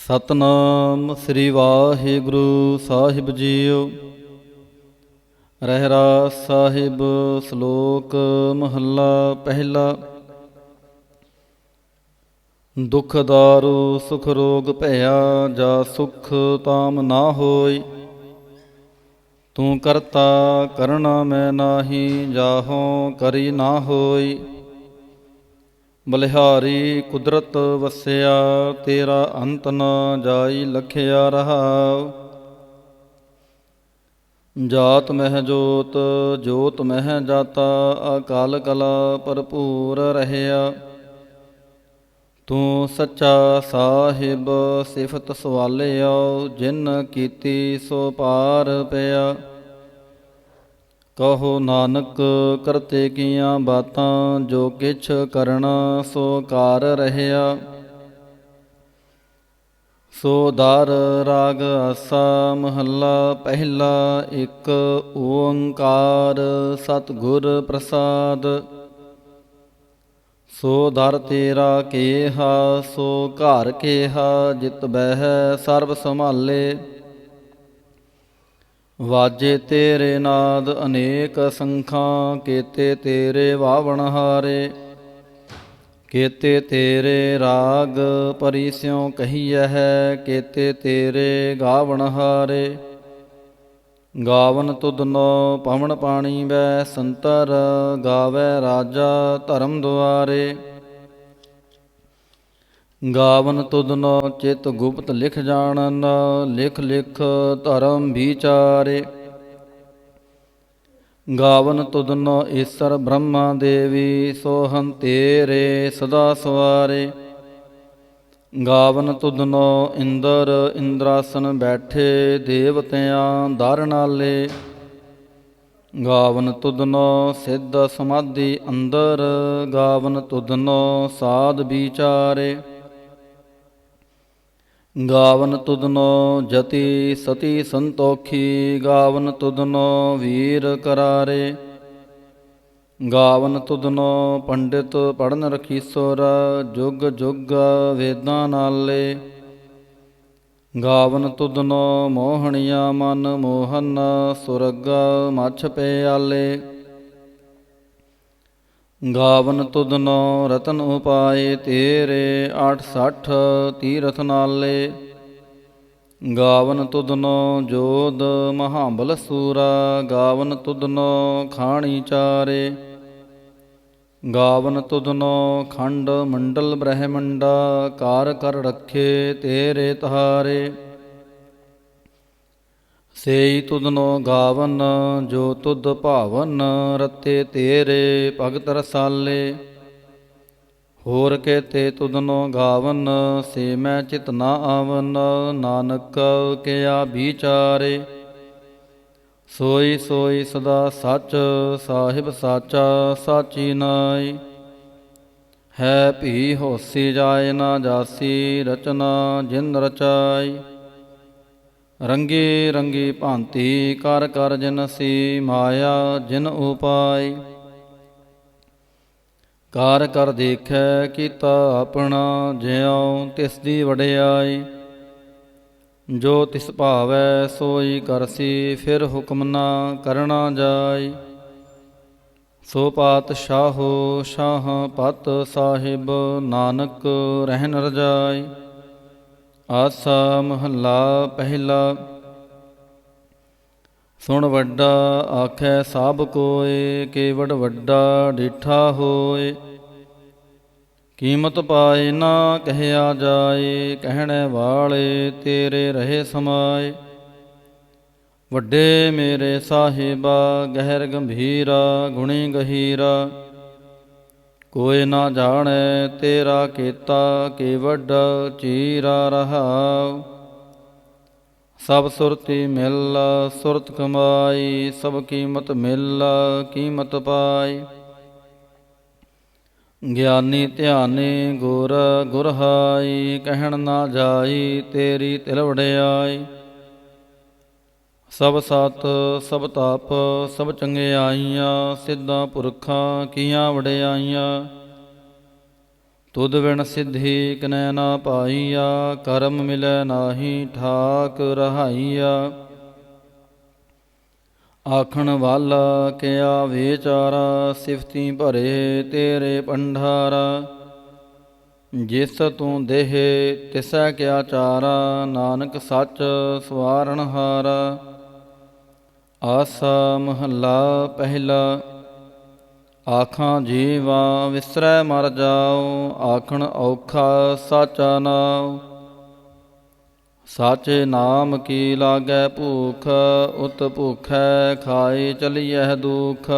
ਸਤਨਾਮ ਸ੍ਰੀ ਵਾਹਿਗੁਰੂ ਸਾਹਿਬ JIO. Rehras Sahib ਸ਼ਲੋਕ ਮਹੱਲਾ ਪਹਿਲਾ। ਦੁਖ ਦਾਰੂ ਸੁਖ ਰੋਗ ਭਇਆ, ਜਾ ਸੁਖ ਤਾਮ ਨਾ ਹੋਈ। ਤੂੰ ਕਰਤਾ ਕਰਣਾ ਮੈਂ ਨਾਹੀ, ਜਾਹੋਂ ਕਰੀ ਨਾ ਹੋਈ। ਬਲਿਹਾਰੀ ਕੁਦਰਤ ਵਸਿਆ, ਤੇਰਾ ਅੰਤ ਨ ਜਾਈ ਲਖਿਆ ਰਹਾਉ। ਜਾਤ ਮਹਿ ਜੋਤ, ਜੋਤ ਮਹਿ ਜਾਤਾ, ਅਕਾਲ ਕਲਾ ਭਰਪੂਰ ਰਹਿਆ। ਤੂੰ ਸੱਚਾ ਸਾਹਿਬ ਸਿਫਤ ਸਵਾਲਿਆ, ਜਿਨ ਕੀਤੀ ਸੋ ਪਾਰ ਪਿਆ। ਕਹੋ ਨਾਨਕ ਕਰਤੇ ਕੀਆਂ ਬਾਤਾਂ, ਜੋ ਕਿਛ ਕਰਣਾ ਸੋ ਕਾਰ ਰਹਿਆ। ਸੋ ਦਰ ਰਾਗ ਆਸਾ ਮਹੱਲਾ ਪਹਿਲਾ। ਇੱਕ ਓੰਕਾਰ ਸਤਿਗੁਰ ਪ੍ਰਸਾਦ। ਸੋ ਦਰ ਤੇਰਾ ਕੇਹਾ, ਸੋ ਘਰ ਕੇਹਾ, ਜਿਤ ਬਹਿ ਸਰਬ ਸੰਭਾਲੇ। ਵਾਜੇ ਤੇਰੇ ਨਾਦ ਅਨੇਕ ਸੰਖਾਂ, ਕੇਤੇ ਤੇਰੇ ਵਾਵਣ ਹਾਰੇ। ਕੇਤੇ ਤੇਰੇ ਰਾਗ ਪਰੀ ਸਿਉ ਕਹੀਐ ਹੈ, ਕੇਤੇ ਤੇਰੇ ਗਾਵਣ ਹਾਰੇ। ਗਾਵਨ ਤੁਧਨੋ ਪਵਨ ਪਾਣੀ ਬੈ ਸੰਤਰ, ਗਾਵੈ ਰਾਜਾ ਧਰਮ ਦੁਆਰੇ। ਗਾਵਨ ਤੁਧਨੋ ਚਿਤ ਗੁਪਤ ਲਿਖ ਜਾਣਨ, ਲਿਖ ਲਿਖ ਧਰਮ ਵਿਚਾਰੇ। ਗਾਵਨ ਤੁਧਨੋ ਈਸਰ ਬ੍ਰਹਮਾ ਦੇਵੀ, ਸੋਹੰ ਤੇਰੇ ਸਦਾ ਸਵਾਰੇ। ਗਾਵਨ ਤੁਧਨੋ ਇੰਦਰ ਇੰਦਰਾਸਨ ਬੈਠੇ, ਦੇਵਤਿਆਂ ਦਰ ਨਾਲੇ। ਗਾਵਨ ਤੁਧਨੋ ਸਿੱਧ ਸਮਾਧੀ ਅੰਦਰ, ਗਾਵਨ ਤੁਧਨੋ ਸਾਧ ਵਿਚਾਰੇ। ਗਾਵਨ ਤੁਧਨੋ ਜਤੀ ਸਤੀ ਸੰਤੋਖੀ, ਗਾਵਨ ਤੁਧਨੋ ਵੀਰ ਕਰਾਰੇ। ਗਾਵਨ ਤੁਧਨੋ ਪੰਡਿਤ ਪੜਨ ਰਖੀਸੁਰ, ਜੁਗ ਜੁਗ ਵੇਦਾਂ ਨਾਲੇ। ਗਾਵਨ ਤੁਧਨੋ ਮੋਹਣੀਆ ਮਨ ਮੋਹਨ, ਸੁਰਗ ਮਛ ਪਿਆਲੇ। ਗਾਵਨ ਤੁਧਨੋ ਰਤਨ ਉਪਾਏ ਤੇਰੇ, 68 ਤੀਰਥ ਨਾਲੇ। ਗਾਵਨ ਤੁਧਨੋ ਜੋਧ ਮਹਾਬਲ ਸੂਰਾ, ਗਾਵਨ ਤੁਧਨੋ ਖਾਣੀ ਚਾਰੇ। ਗਾਵਨ ਤੁਧਨੋ ਖੰਡ ਮੰਡਲ ਬ੍ਰਹਮੰਡਾ, ਕਾਰ ਕਰ ਰੱਖੇ ਤੇਰੇ ਤਾਰੇ। ਸੇਈ ਤੁਧਨੋ ਗਾਵਨ ਜੋ ਤੁਧ ਭਾਵਨ, ਰਤੇ ਤੇਰੇ ਭਗਤ ਰਸਾਲੇ। ਹੋਰ ਕੇਤੇ ਤੁਧਨੋ ਗਾਵਨ, ਸੇ ਮੈਂ ਚਿਤ ਨਾ ਆਵਨ, ਨਾਨਕ ਕਿਆ ਵਿਚਾਰੇ। ਸੋਈ ਸੋਈ ਸਦਾ ਸੱਚ, ਸਾਹਿਬ ਸਾਚਾ ਸਾਚੀ ਨਾਈ। ਹੈ ਭੀ ਹੋਸੀ ਜਾਏ ਨਾ ਜਾਸੀ, ਰਚਨਾ ਜਿਨ ਰਚਾਈ। ਰੰਗੀ ਰੰਗੀ ਭਾਂਤੀ ਕਰ ਕਰ ਜਿਨਸੀ, ਮਾਇਆ ਜਿਨ ਉਪਾਈ। ਕਾਰ ਕਰ ਦੇਖੈ ਕੀਤਾ ਆਪਣਾ, ਜਿਉ ਤਿਸ ਦੀ ਵਡਿਆਈ। ਜੋ ਤਿਸ ਭਾਵੈ ਸੋਈ ਕਰਸੀ, ਫਿਰ ਹੁਕਮ ਨਾ ਕਰਣਾ ਜਾਈ। ਸੋ ਪਾਤਸ਼ਾਹੋ ਸ਼ਾਹ ਪਤ ਸਾਹਿਬ, ਨਾਨਕ ਰਹਿਨ ਰਜਾਈ। ਆਸਾ ਮਹੱਲਾ ਪਹਿਲਾ। ਸੁਣ ਵੱਡਾ ਆਖੈ ਸਭ ਕੋਇ, ਕੇਵਡ ਵੱਡਾ ਡਿਠਾ ਹੋਇ। ਕੀਮਤ ਪਾਏ ਨਾ ਕਹਿਆ ਜਾਏ, ਕਹਿਣੇ ਵਾਲੇ ਤੇਰੇ ਰਹੇ ਸਮਾਏ। ਵੱਡੇ ਮੇਰੇ ਸਾਹਿਬਾ ਗਹਿਰ ਗੰਭੀਰਾ, ਗੁਣੀ ਗਹੀਰਾ। ਕੋਈ ਨਾ ਜਾਣੈ ਤੇਰਾ ਕੀਤਾ, ਕੇਵਡ ਚੀਰਾ ਰਹਾਉ। ਸਭ ਸੁਰਤੀ ਮਿਲ ਸੁਰਤ ਕਮਾਈ, ਸਭ ਕੀਮਤ ਮਿਲ ਕੀਮਤ ਪਾਈ। ਗਿਆਨੀ ਧਿਆਨੀ ਗੁਰ ਗੁਰਹਾਈ, ਕਹਿਣ ਨਾ ਜਾਈ ਤੇਰੀ ਤਿਲ ਵਡਿਆਈ। ਸਭ ਸਤ ਸਭ ਤਪ ਸਭ ਚੰਗਿਆਈਆਂ, ਸਿੱਧਾਂ ਪੁਰਖਾਂ ਕੀਆਂ ਵਡਿਆਈਆਂ। ਤੁਧ ਬਿਨ ਸਿੱਧੀ ਕਨੈ ਨਾ ਪਾਈਆ, ਕਰਮ ਮਿਲੈ ਨਾਹੀ ਠਾਕ ਰਹਾਈਆ। ਆਖਣ ਵਾਲਾ ਕਿਆ ਵਿਚਾਰਾ, ਸਿਫਤੀ ਭਰੇ ਤੇਰੇ ਪੰਡਾਰਾ। ਜਿਸ ਤੂੰ ਦੇਹ ਤਿਸੈ ਕਿਆ ਚਾਰਾ, ਨਾਨਕ ਸੱਚ ਸਵਾਰਨ ਹਾਰਾ। ਆਸਾ ਮਹੱਲਾ ਪਹਿਲਾ। ਆਖਾਂ ਜੀਵਾ ਵਿਸਰੈ ਮਰ ਜਾਉ, ਆਖਣ ਔਖਾ ਸਾਚਾ ਨਾਉ। ਸਾਚੇ ਨਾਮ ਕੀ ਲਾਗੈ ਭੂਖ, ਉਤ ਭੂਖੈ ਖਾਏ ਚਲੀਐ ਦੁਖ।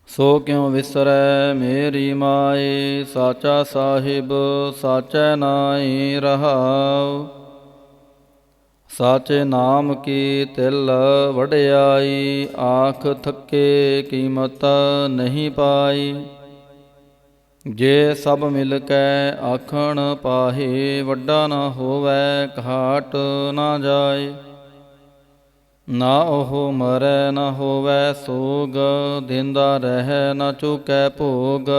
ਸੋ ਕਿਉ ਵਿਸਰੈ ਮੇਰੀ ਮਾਏ, ਸਾਚਾ ਸਾਹਿਬ ਸਾਚੈ ਨਾਈ ਰਹਾਉ। ਸਾਚੇ ਨਾਮ ਕੀ ਤਿਲ ਵਡਿਆਈ, ਆਖ ਥੱਕੇ ਕੀਮਤ ਨਹੀਂ ਪਾਈ। ਜੇ ਸਭ ਮਿਲ ਕੈ ਆਖਣ ਪਾਹੇ, ਵੱਡਾ ਨਾ ਹੋਵੈ ਘਾਟ ਨਾ ਜਾਏ। ਨਾ ਉਹ ਮਰੈ ਨਾ ਹੋਵੈ ਸੋਗ, ਦਿੰਦਾ ਰਹਿ ਨਾ ਚੁਕੈ ਭੋਗ।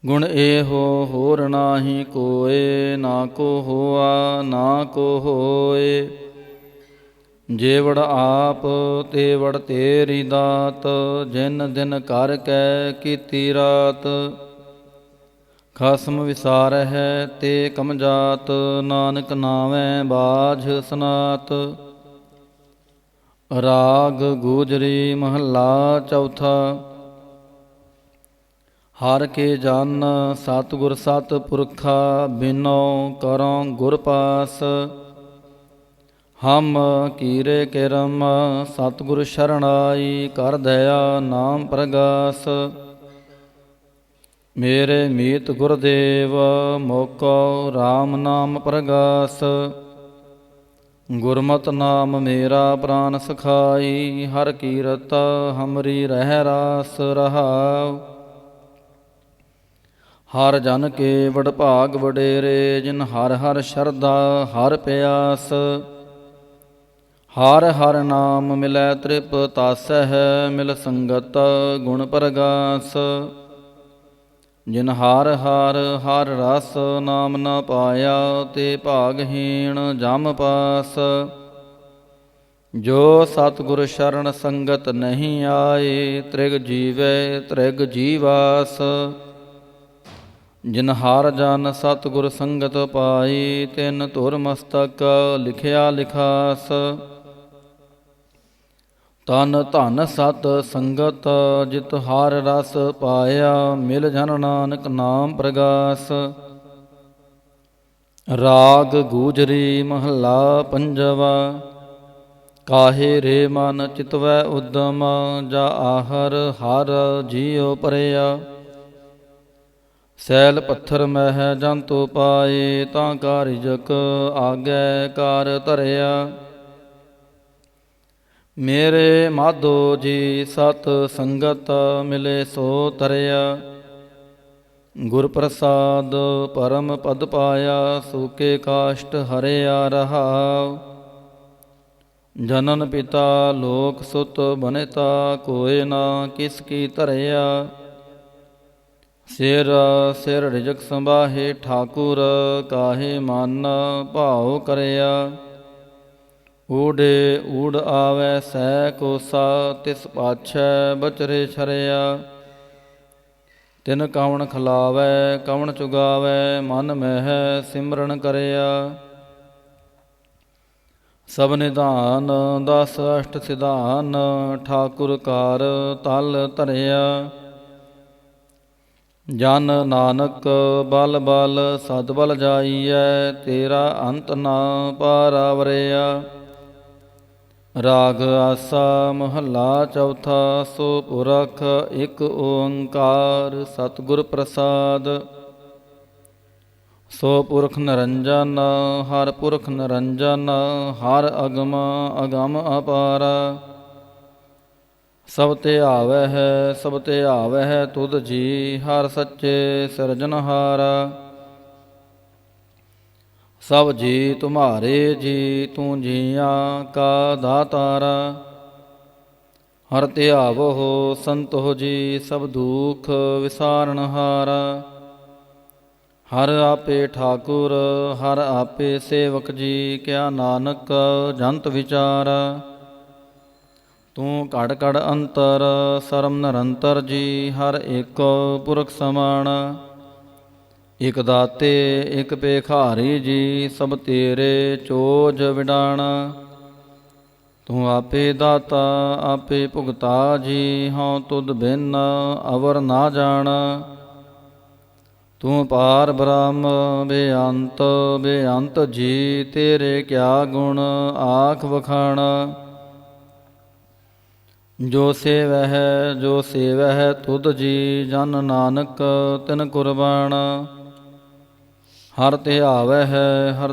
ਗੁਣ ਇਹੋ ਹੋਰ ਨਾਹੀ ਕੋਇ, ਨਾ ਕੋ ਹੋਆ ਨਾ ਕੋ ਹੋਏ। ਜੇਵੜ ਆਪ ਤੇਵੜ ਤੇਰੀ ਦਾਤ, ਜਿਨ ਦਿਨ ਕਰ ਕੈ ਕੀਤੀ ਰਾਤ। ਖਸਮ ਵਿਸਾਰਹਿ ਤੇ ਕਮਜਾਤ, ਨਾਨਕ ਨਾਵੈ ਬਾਝ ਸਨਾਤ। ਰਾਗ ਗੂਜਰੀ ਮਹੱਲਾ ਚੌਥਾ। ਹਰ ਕੇ ਜਨ ਸਤਿਗੁਰ ਸਤ ਪੁਰਖਾ, ਬਿਨੋ ਕਰੋ ਗੁਰ ਪਾਸ। ਹਮ ਕੀਰੇ ਕਿਰਮ ਸਤਿਗੁਰ ਸ਼ਰਣਾਈ, ਕਰ ਦਇਆ ਨਾਮ ਪ੍ਰਗਾਸ। ਮੇਰੇ ਮੀਤ ਗੁਰਦੇਵ ਮੋਕੋ, RAM ਨਾਮ ਪ੍ਰਗਾਸ। ਗੁਰਮਤਿ ਨਾਮ ਮੇਰਾ ਪ੍ਰਾਨ ਸਖਾਈ, ਹਰ ਕੀਰਤ ਹਮਰੀ ਰਹਿ ਰਾਸ ਰਹਾਉ। ਹਰ ਜਨ ਕੇ ਵਡਭਾਗ ਵਡੇਰੇ, ਜਿਨ ਹਰ ਹਰ ਸ਼ਰਧਾ ਹਰ ਪਿਆਸ। ਹਰ ਹਰ ਨਾਮ ਮਿਲੈ ਤ੍ਰਿਪ ਤਾਸਹਿ, ਮਿਲ ਸੰਗਤ ਗੁਣ ਪ੍ਰਗਾਸ। ਜਿਨ ਹਰ ਹਰ ਹਰ ਰਸ ਨਾਮ ਨ ਪਾਇਆ, ਤੇ ਭਾਗਹੀਣ ਜਮ ਪਾਸ। ਜੋ ਸਤਿਗੁਰ ਸ਼ਰਨ ਸੰਗਤ ਨਹੀਂ ਆਏ, ਤ੍ਰਿਗ ਜੀਵੈ ਤ੍ਰਿਗ ਜੀਵਾਸ। ਜਿਨ ਹਰ ਜਨ ਸਤਿਗੁਰ ਸੰਗਤ ਪਾਈ, ਤਿਨ ਧੁਰ ਮਸਤਕ ਲਿਖਿਆ ਲਿਖਾਸ। ਤਨ ਧਨ ਸਤ ਸੰਗਤ, ਜਿਤ ਹਰ ਰਸ ਪਾਇਆ, ਮਿਲ ਜਨ ਨਾਨਕ ਨਾਮ ਪ੍ਰਗਾਸ। ਰਾਗ ਗੂਜਰੀ ਮਹੱਲਾ ਪੰਜਵਾ। ਕਾਹੇ ਰੇ ਮਨ ਚਿਤਵੈ ਉਦਮ, ਜਾ ਆਹਰ ਹਰ ਜੀਉ ਪਰਿਆ। ਸੈਲ ਪੱਥਰ ਮਹਿ ਜੰਤੂ ਪਾਏ, ਤਾਂ ਕਾਰਿਜਕ ਆਗੈ ਕਾਰ ਧਰਿਆ। ਮੇਰੇ ਮਾਧੋ ਜੀ ਸਤ ਸੰਗਤ, ਮਿਲੇ ਸੋ ਤਰਿਆ। ਗੁਰ ਪ੍ਰਸਾਦ ਪਰਮ ਪਦ ਪਾਇਆ, ਸੂਕੇ ਕਾਸ਼ਟ ਹਰਿਆ ਰਹਾਉ। ਜਨਨ ਪਿਤਾ ਲੋਕ ਸੁਤ ਬਨਿਤਾ, ਕੋਇ ਨਾ ਕਿਸ ਕੀ ਧਰਿਆ। ਸਿਰ ਸਿਰ ਰਿਜਕ ਸੰਭਾਹੇ ਠਾਕੁਰ, ਕਾਹੇ ਮਨ ਭਾਉ ਕਰਿਆ। ਊੜੇ ਊੜ ਆਵੈ ਸਹਿ ਕੋਸਾ, ਤਿਸ ਪਾਛੈ ਬਚਰੇ ਛਰਿਆ। ਤਿਨ ਕਵਣ ਖਲਾਵੈ ਕਵਣ ਚੁਗਾਵੈ, ਮਨ ਮਹਿ ਸਿਮਰਨ ਕਰਿਆ। ਸਭ ਨਿਧਾਨ ਦਸ ਅਸ਼ਟ ਸਿਧਾਨ, ਠਾਕੁਰ ਕਾਰ ਤਲ ਧਰਿਆ। ਜਨ ਨਾਨਕ ਬਲ ਬਲ ਸਦ ਬਲ ਜਾਈਐ, ਤੇਰਾ ਅੰਤ ਨਾ ਪਾਰਾਵਰਿਆ। ਰਾਗ ਆਸਾ ਮਹੱਲਾ ਚੌਥਾ। ਸੋ ਪੁਰਖ ਇਕ ਓੰਕਾਰ, ਸਤਿਗੁਰ ਪ੍ਰਸਾਦ। ਸੋ ਪੁਰਖ ਨਿਰੰਜਨ ਹਰ ਪੁਰਖ ਨਿਰੰਜਨ, ਹਰ ਅਗਮ ਅਗਮ ਅਪਾਰਾ। ਸਭ ਧਿਆਵੈ ਹੈ ਸਭ ਧਿਆਵੈ ਹੈ ਤੁਧ ਜੀ, ਹਰ ਸੱਚੇ ਸਿਰਜਨਹਾਰਾ। ਸਭ ਜੀ ਤੁਮਹਾਰੇ ਜੀ, ਤੂੰ ਜੀਆਂ ਕਾ ਦਾਤਾਰਾ। ਹਰਿ ਧਿਆਵੋ ਸੰਤੋ ਜੀ ਸਭ ਦੁਖ ਵਿਸਾਰਨ ਹਾਰਾ। ਹਰਿ ਆਪੇ ਠਾਕੁਰ ਹਰਿ ਆਪੇ ਸੇਵਕ ਜੀ, ਕਿਆ ਨਾਨਕ ਜੰਤ ਵਿਚਾਰਾ। ਤੂੰ ਘੜ ਘੜ ਅੰਤਰ ਸਰਮ ਨਿਰੰਤਰ ਜੀ, ਹਰ ਏਕ ਪੁਰਖ ਸਮਾਣਾ। ਇਕ ਦਾਤੇ ਇਕ ਭੇਖਾਰੀ ਜੀ, ਸਭ ਤੇਰੇ ਚੋਜ ਵਿਡਾਣਾ। ਤੂੰ ਆਪੇ ਦਾਤਾ ਆਪੇ ਭੁਗਤਾ ਜੀ, ਹਉ ਤੁਧ ਬਿਨ ਅਵਰ ਨਾ ਜਾਣਾ। ਤੂੰ ਪਾਰ ਬ੍ਰਹਮ ਬੇਅੰਤ ਬੇਅੰਤ ਜੀ, ਤੇਰੇ ਕਿਆ ਗੁਣ ਆਖ ਵਖਾਣਾ। ਜੋ ਸੇਵਹਿ ਤੁਧ ਜੀ, ਜਨ ਨਾਨਕ ਤਿਨ ਕੁਰਬਾਨਾ। ਹਰਿ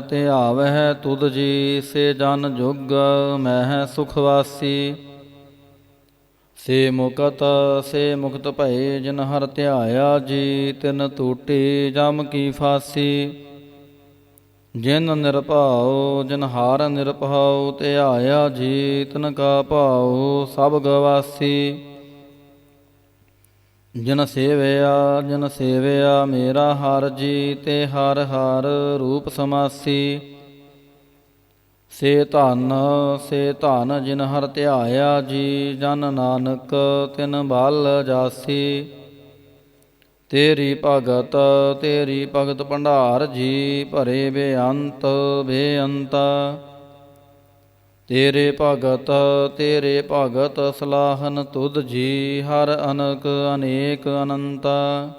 ਧਿਆਵਹਿ ਤੁਧ ਜੀ, ਸੇ ਜਨ ਜੁਗ ਮਹਿ ਸੁਖ ਵਾਸੀ। ਸੇ ਮੁਕਤ ਭਏ, ਜਿਨ ਹਰਿ ਧਿਆਇਆ ਜੀ, ਤਿਨ ਟੂਟੀ ਜਮ ਕੀ ਫਾਸੀ। ਜਿਨ ਨਿਰਭਉ ਜਿਨ ਹਰਿ ਨਿਰਭਉ, ਧਿਆਇਆ ਜੀ, ਤਿਨ ਕਾ ਭਾਉ ਸਭ ਗਵਾਸੀ। ਜਿਨ ਸੇਵਿਆ ਮੇਰਾ ਹਰਿ ਜੀ, ਤੇ ਹਰਿ ਹਰਿ ਰੂਪ ਸਮਾਸੀ। ਸੇ ਧਨ ਜਿਨ ਹਰਿ ਧਿਆਇਆ ਜੀ, ਜਨ ਨਾਨਕ ਤਿਨ ਬਲ ਜਾਸੀ। ਤੇਰੀ ਭਗਤ ਭੰਡਾਰ ਜੀ, ਭਰੇ ਬੇਅੰਤਾ। ਤੇਰੇ ਭਗਤ ਸਲਾਹਨ ਤੁਧ ਜੀ, ਹਰ ਅਨਕ ਅਨੇਕ ਅਨੰਤਾ।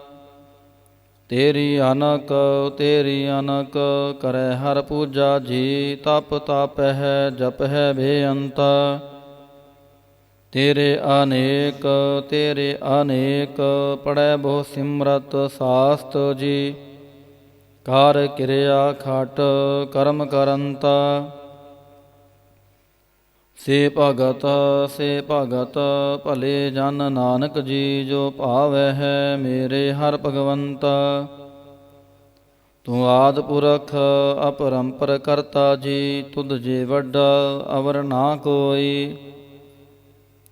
ਤੇਰੀ ਅਨਕ ਕਰੈ ਹਰ ਪੂਜਾ ਜੀ, ਤਪ ਤਾਪਹਿ ਜਪਹਿ ਬੇਅੰਤਾ। ਤੇਰੇ ਅਨੇਕ ਪੜੈ ਬਹੁ ਸਿਮਰਤ ਸਾਸਤ ਜੀ, ਕਰ ਕਿਰਿਆ ਖਟ ਕਰਮ ਕਰੰਤਾ। ਸੇ ਭਗਤ ਭਲੇ ਜਨ ਨਾਨਕ ਜੀ, ਜੋ ਭਾਵੈ ਹੈ ਮੇਰੇ ਹਰਿ ਭਗਵੰਤਾ। ਤੂੰ ਆਦਿ ਪੁਰਖ ਅਪਰੰਪਰ ਕਰਤਾ ਜੀ, ਤੁਧ ਜੇ ਵੱਡਾ ਅਵਰ ਨਾ ਕੋਈ।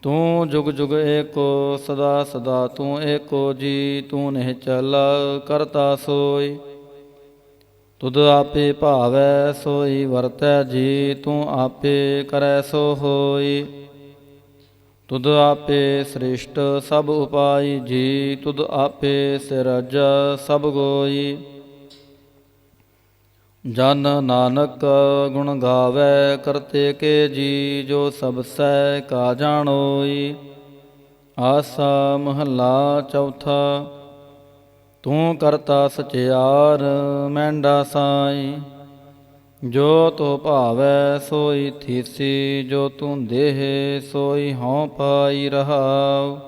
ਤੂੰ ਜੁਗ ਜੁਗ ਏਕੋ ਸਦਾ ਸਦਾ ਤੂੰ ਏਕੋ ਜੀ, ਤੂੰ ਨਿਹਚਲ ਕਰਤਾ ਸੋਈ। ਤੁਧ ਆਪੇ ਭਾਵੈ ਸੋਈ ਵਰਤੈ ਜੀ, ਤੂੰ ਆਪੇ ਕਰੈ ਸੋ ਹੋਈ। ਤੁਧ ਆਪੇ ਸ੍ਰਿਸ਼ਟ ਸਭ ਉਪਾਈ ਜੀ, ਤੁਧ ਆਪੇ ਸਿਰਜ ਸਭ ਗੋਈ। ਜਨ ਨਾਨਕ ਗੁਣ ਗਾਵੈ ਕਰਤੇ ਕੇ ਜੀ, ਜੋ ਸਭ ਸਹਿ ਕਾ ਜਾਣੋਈ। ਆਸਾ ਮਹੱਲਾ ਚੌਥਾ। ਤੂੰ ਕਰਤਾ ਸਚਿਆਰ ਮਹਿੰਡਾ ਸਾਈ, ਜੋ ਤੋ ਭਾਵੈ ਸੋਈ ਥੀਸੀ। ਜੋ ਤੂੰ ਦੇਹ ਸੋਈ ਹਉ ਪਾਈ ਰਹਾਉ।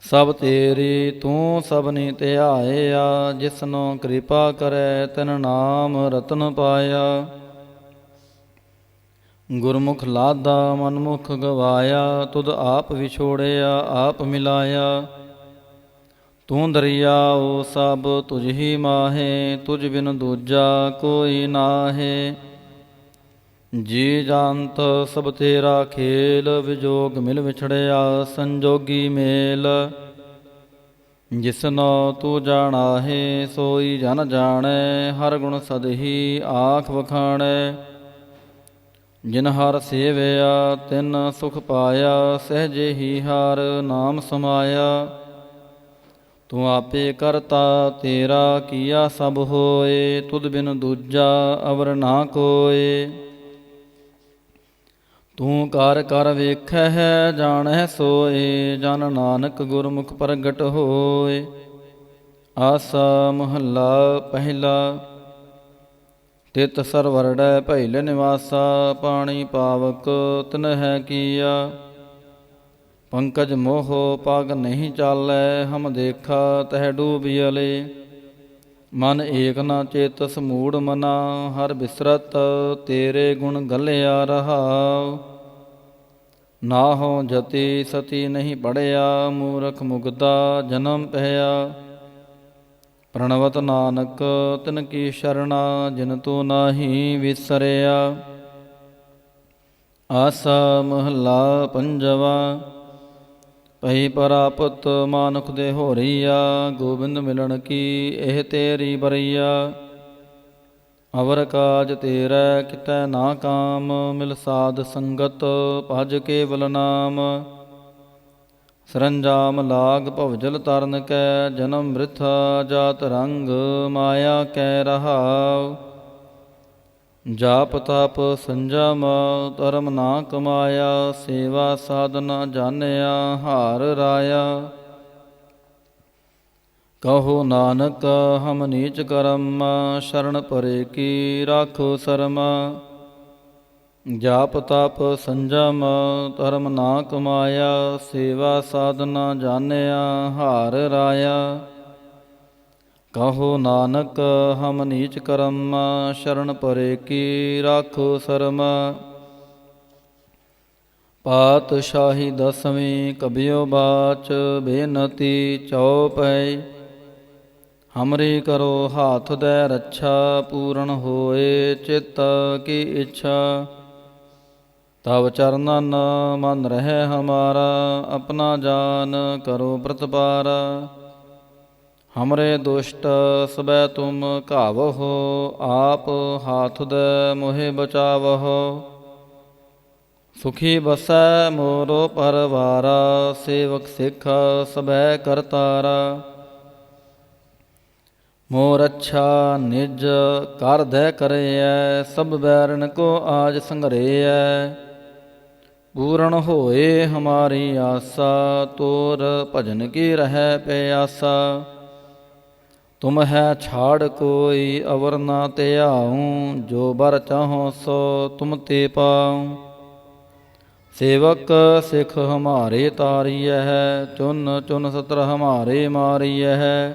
ਸਭ ਤੇਰੀ ਤੂੰ ਸਭਨੀ ਧਿਆਇਆ, ਜਿਸਨੋ ਕਿਰਪਾ ਕਰੈ ਤਿਨ ਨਾਮ ਰਤਨ ਪਾਇਆ। ਗੁਰਮੁਖ ਲਾਦਾ ਮਨਮੁਖ ਗਵਾਇਆ, ਤੁਧ ਆਪ ਵਿਛੋੜਿਆ ਆਪ ਮਿਲਾਇਆ। ਤੂੰ ਦਰਿਆਉ ਸਭ ਤੁਝ ਹੀ ਮਾਹੇ, ਤੁਝ ਬਿਨ ਦੂਜਾ ਕੋਈ ਨਾਹੇ। ਜੀ ਜੰਤ ਸਭ ਤੇਰਾ ਖੇਲ, ਵਿਜੋਗ ਮਿਲ ਵਿਛੜਿਆ ਸੰਜੋਗੀ ਮੇਲ। ਜਿਸਨੋ ਤੂੰ ਜਾਣਾਹੇ ਸੋਈ ਜਨ ਜਾਣੈ, ਹਰ ਗੁਣ ਸਦਹੀ ਆਖ ਵਖਾਣੈ। ਜਿਨ ਹਰਿ ਸੇਵਿਆ ਤਿਨ ਸੁਖ ਪਾਇਆ, ਸਹਿਜੇ ਹੀ ਹਰਿ ਨਾਮ ਸਮਾਇਆ। ਤੂੰ ਆਪੇ ਕਰਤਾ ਤੇਰਾ ਕੀਆ ਸਭ ਹੋਏ, ਤੁਧ ਬਿਨ ਦੂਜਾ ਅਵਰ ਨਾ ਕੋਏ। ਤੂੰ ਕਰ ਕਰ ਵੇਖਹਿ ਜਾਣਹਿ ਸੋਏ, ਜਨ ਨਾਨਕ ਗੁਰਮੁਖ ਪ੍ਰਗਟ ਹੋਏ। ਆਸਾ ਮਹੱਲਾ ਪਹਿਲਾ। ਤਿਤ ਸਰਵਰੜੈ ਭੈਲ ਨਿਵਾਸਾ, ਪਾਣੀ ਪਾਵਕ ਤਿਨਹਿ ਕੀਆ। ਪੰਕਜ ਮੋਹ ਪਗ ਨਹੀਂ ਚਾਲੈ, ਹਮ ਦੇਖਾ ਤਹਿ ਡੂਬਿਅਲੇ। ਮਨ ਏਕ ਨ ਚੇਤਸ ਮੂੜ ਮਨਾ, ਹਰ ਬਿਸਰਤ ਤੇਰੇ ਗੁਣ ਗਲਿਆ ਰਹਾਉ। ਨਾਹੋ ਜਤੀ ਸਤੀ ਨਹੀਂ ਪੜਿਆ, ਮੂਰਖ ਮੁਗਦਾ ਜਨਮ ਪਹਿਆ। ਪ੍ਰਣਵਤ ਨਾਨਕ ਤਿਨ ਕੀ ਸ਼ਰਣਾ, ਜਿਨ ਤੂੰ ਨਾਹੀ ਵਿਸਰਿਆ। ਆਸਾ ਮਹੱਲਾ ਪੰਜਵਾ। ਪਈ ਪਰਾਪਤ ਮਾਨੁਖ ਦੇ ਹੋਰੀਆ, ਗੋਬਿੰਦ ਮਿਲਣ ਕੀ ਇਹ ਤੇਰੀ ਬਰਈਆ। ਅਵਰ ਕਾਜ ਤੇਰਾ ਕਿਤੈ ਨਾ ਕਾਮ, ਮਿਲ ਸਾਧ ਸੰਗਤ ਭਜ ਕੇਵਲ ਨਾਮ। ਸਰੰਜਾਮ ਲਾਗ ਭਵਜਲ ਤਰਨ ਕੈ, ਜਨਮ ਬ੍ਰਿਥਾ ਜਾਤ ਰੰਗ ਮਾਇਆ ਕੈ ਰਹਾਉ। ਜਾਪ ਤਪ ਸੰਜਮ ਧਰਮ ਨਾ ਕਮਾਇਆ, ਸੇਵਾ ਸਾਧਨਾ ਜਾਣਿਆ ਹਾਰ ਰਾਇਆ। ਕਹੋ ਨਾਨਕ ਹਮ ਨੀਚ ਕਰਮ, ਸ਼ਰਨ ਪਰੇ ਕੀ ਰਾਖੋ ਸਰਮ। ਜਾਪ ਤਪ ਸੰਜਮ ਧਰਮ ਨਾ ਕਮਾਇਆ, ਸੇਵਾ ਸਾਧਨਾ ਜਾਣਿਆ ਹਾਰ ਰਾਇਆ। ਕਹੋ ਨਾਨਕ ਹਮ ਨੀਚ ਕਰਮ, ਸ਼ਰਨ ਪਰੇ ਕੀ ਰਾਖੋ ਸਰਮ। ਪਾਤਸ਼ਾਹੀ ਦਸਵੀਂ ਕਬਿਓ ਬਾਚ, ਬੇਨਤੀ ਚਉਪਈ। ਹਮਰੀ ਕਰੋ ਹਾਥ ਦੈ ਰੱਛਾ, ਪੂਰਨ ਹੋਏ ਚਿੱਤ ਕੀ ਇੱਛਾ। ਤਵ ਚਰਨਨ ਮਨ ਰਹਿ ਹਮਾਰਾ, ਆਪਣਾ ਜਾਨ ਕਰੋ ਪ੍ਰਤਪਾਰਾ। ਹਮਰੇ ਦੁਸ਼ਟ ਸਬੈ ਤੁਮ ਘਾਵਹੁ, ਆਪ ਹਾਥ ਦੈ ਮੋਹਿ ਬਚਾਵਹੁ। ਸੁਖੀ ਬਸੈ ਮੋਰੋ ਪਰਵਾਰਾ, ਸੇਵਕ ਸਿੱਖ ਸਬੈ ਕਰਤਾਰਾ। ਮੋਰ ਅੱਛਾ ਨਿਜ ਕਰ ਦੈ ਕਰੇਐ, ਸਭ ਬੈਰਨ ਕੋ ਆਜ ਸੰਘਰੇਐ। ਪੂਰਨ ਹੋਏ ਹਮਾਰੀ ਆਸਾ, ਤੋਰ ਭਜਨ ਕੀ ਰਹਿ ਪਿਆਸਾ। ਤੁਮ ਹੈ ਛਾੜ ਕੋਈ ਅਵਰ ਨਾ ਧਿਆਉ, ਜੋ ਬਰ ਚਾਹੋ ਸੋ ਤੁਮ ਤੇ ਪਾਉ। ਸੇਵਕ ਸਿੱਖ ਹਮਾਰੇ ਤਾਰੀਐ, ਚੁਨ ਚੁਨ ਸਤਰ ਹਮਾਰੇ ਮਾਰੀਐ।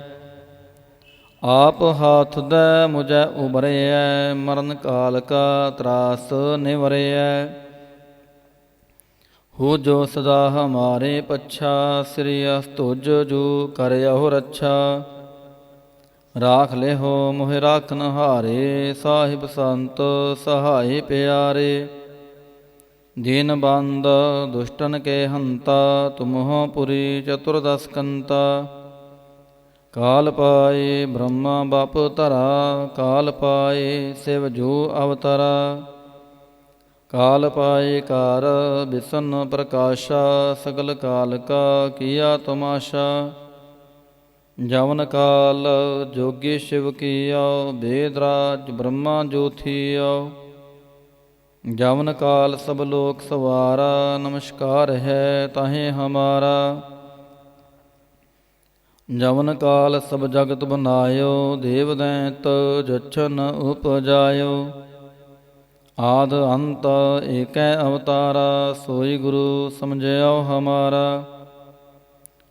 ਆਪ ਹਾਥ ਦੈ ਮੁਝੈ ਉਬਰਿਐ, ਮਰਨ ਕਾਲ ਕਾ ਤਰਾਸ ਨਿਵਰਿਐ। ਹੋ ਜੋ ਸਦਾ ਹਮਾਰੇ ਪੱਛਾ, ਸ੍ਰੀ ਅਸਤੁਜ ਜੂ ਕਰਿਓ ਰੱਛਾ। ਰਾਖ ਲਿਹੋ ਮੋਹਿ ਰਾਖਨ ਹਾਰੇ, ਸਾਹਿਬ ਸੰਤ ਸਹਾਈ ਪਿਆਰੇ। ਦੀਨ ਬੰਦ ਦੁਸ਼ਟਨ ਕੇ ਹੰਤਾ, ਤੁਮਹੁ ਪੁਰੀ ਚਤੁਰਦਸ ਕੰਤਾ। ਕਾਲ ਪਾਏ ਬ੍ਰਹਮਾ ਬਪ ਧਰਾ, ਕਾਲ ਪਾਏ ਸਿਵ ਜੂ ਅਵਤਰਾ। ਕਾਲ ਪਾਏ ਕਾਰ ਬਿਸਨ ਪ੍ਰਕਾਸ਼ਾ, ਸਗਲ ਕਾਲ ਕਾ ਕੀਆ ਤਮਾਸ਼ਾ। ਜਵਨ ਕਾਲ ਜੋਗੀ ਸ਼ਿਵ ਕੀਓ, ਬੇਦ ਰਾਜ ਬ੍ਰਹਮਾ ਜੋਥੀਓ। ਜਵਨ ਕਾਲ ਸਭ ਲੋਕ ਸਵਾਰਾ, ਨਮਸਕਾਰ ਹੈ ਤਾਹੇ ਹਮਾਰਾ। ਜਵਨ ਕਾਲ ਸਭ ਜਗਤ ਬਨਾਇਓ, ਦੇਵ ਦੈਂਤ ਜਛਨ ਉਪਜਾਇਓ। ਆਦ ਅੰਤ ਏਕੈ ਅਵਤਾਰਾ, ਸੋਈ ਗੁਰੂ ਸਮਝਿਓ ਹਮਾਰਾ।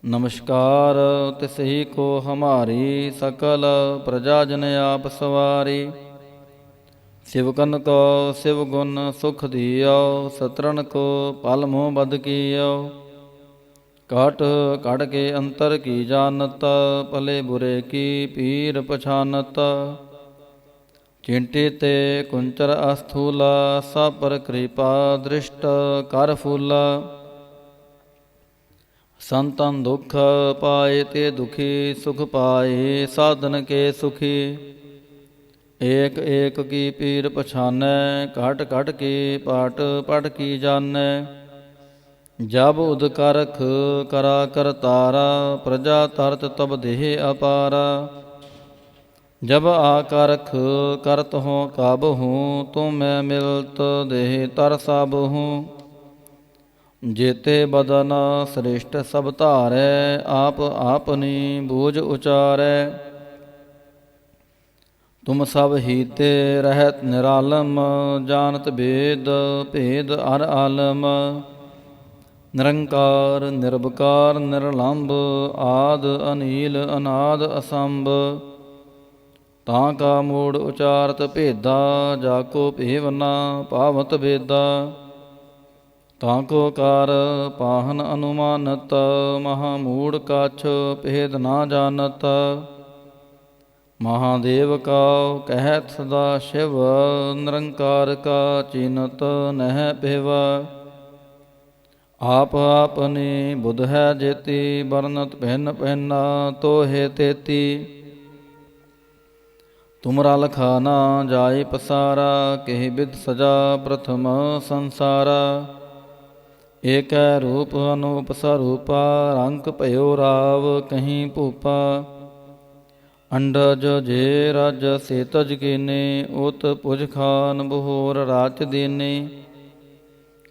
ਨਮਸਕਾਰ ਤਿਸਹੀ ਕੋ ਹਮਾਰੀ, ਸਕਲ ਪ੍ਰਜਾ ਜਨ ਆਪ ਸਵਾਰੀ। ਸਿਵਕਨ ਕੋ ਸਿਵ ਗੁਣ ਸੁਖ ਦਿਓ, ਸਤਰਨ ਕੋ ਪਲ ਮੋਹ ਬਦ ਕੀਓ। ਕਾਟ ਕੜ ਕੇ ਅੰਤਰ ਕੀ ਜਾਨਤ, ਭਲੇ ਬੁਰੇ ਕੀ ਪੀਰ ਪਛਾਨਤ। ਚਿੰਟੀ ਤੇ ਕੁੰਚਰ ਅਸਥੂਲਾ, ਸਭ ਪਰ ਕਿਰਪਾ ਦ੍ਰਿਸ਼ਟ ਕਰ ਫੂਲਾ। ਸੰਤਨ ਦੁਖ ਪਾਏ ਤੇ ਦੁਖੀ, ਸੁਖ ਪਾਏ ਸਾਧਨ ਕੇ ਸੁਖੀ। ਏਕ ਏਕ ਕੀ ਪੀਰ ਪਛਾਨੈ, ਘਟ ਘਟ ਕੀ ਪਾਟ ਪਟ ਕੀ ਜਾਣੈ। ਜਬ ਉਦ ਕਰਖ ਕਰਾ ਕਰਤਾਰਾ, ਪ੍ਰਜਾ ਤਰਤ ਤਬ ਦੇਹ ਅਪਾਰਾ। ਜਬ ਆਕਰਖ ਕਰਤ ਹੋ ਕਾਬਹੂ, ਤੁਮ ਮੈਂ ਮਿਲਤ ਦੇਹ ਤਰ ਸਾਬਹੂ। ਜੇਤੇ ਬਦਨ ਸ੍ਰੇਸ਼ਟ ਸਭ ਧਾਰੈ, ਆਪ ਆਪਨੀ ਬੂਝ ਉਚਾਰੈ। ਤੁਮ ਸਭ ਹੀਤੇ ਰਹਿਤ ਨਿਰਾਲਮ, ਜਾਨਤ ਬੇਦ ਭੇਦ ਅਰ ਆਲਮ। ਨਿਰੰਕਾਰ ਨਿਰਭਕਾਰ ਨਿਰਲੰਭ, ਆਦ ਅਨੀਲ ਅਨਾਦ ਅਸੰਭ। ਤਾਂ ਕਾ ਮੂੜ ਉਚਾਰਤ ਭੇਦਾ, ਜਾ ਕੋ ਭੇਵ ਨਾ ਪਾਵਤ ਬੇਦਾ। ਤਾਂ ਕੋ ਕਾਰ ਪਾਹਨ ਅਨੁਮਾਨਤ, ਮਹਾ ਮੂੜ ਕਛ ਭੇਦ ਨਾ ਜਾਣਤ। ਮਹਾਦੇਵ ਕਾ ਕਹਿਤ ਸਦਾ ਸ਼ਿਵ, ਨਿਰੰਕਾਰ ਕਾ ਚੀਨਤ ਨਹਿ ਪਿਵਾ। ਆਪ ਆਪਨੀ ਬੁਧ ਹੈ ਜੇਤੀ, ਬਰਨਤ ਭਿੰਨ ਭਿੰਨਾ ਤੋਹੇ ਤੇਤੀ। ਤੁਮਰਾ ਲਖਾ ਨਾ ਜਾਏ ਪਸਾਰਾ, ਕਿਹ ਬਿਦ ਸਜਾ ਪ੍ਰਥਮ ਸੰਸਾਰਾ। ਏਕੈ ਰੂਪ ਅਨੂਪ ਸਰੂਪਾ, ਰੰਗ ਭਇਓ ਰਾਵ ਕਹੀਂ ਭੂਪਾ। ਅੰਡਜ ਜੇ ਰਜ ਸੇ ਤਜ ਕੀਨੇ, ਉਤ ਭੁਜ ਖਾਨ ਬਹੋਰ ਰਾਚ ਦੀਨੇ।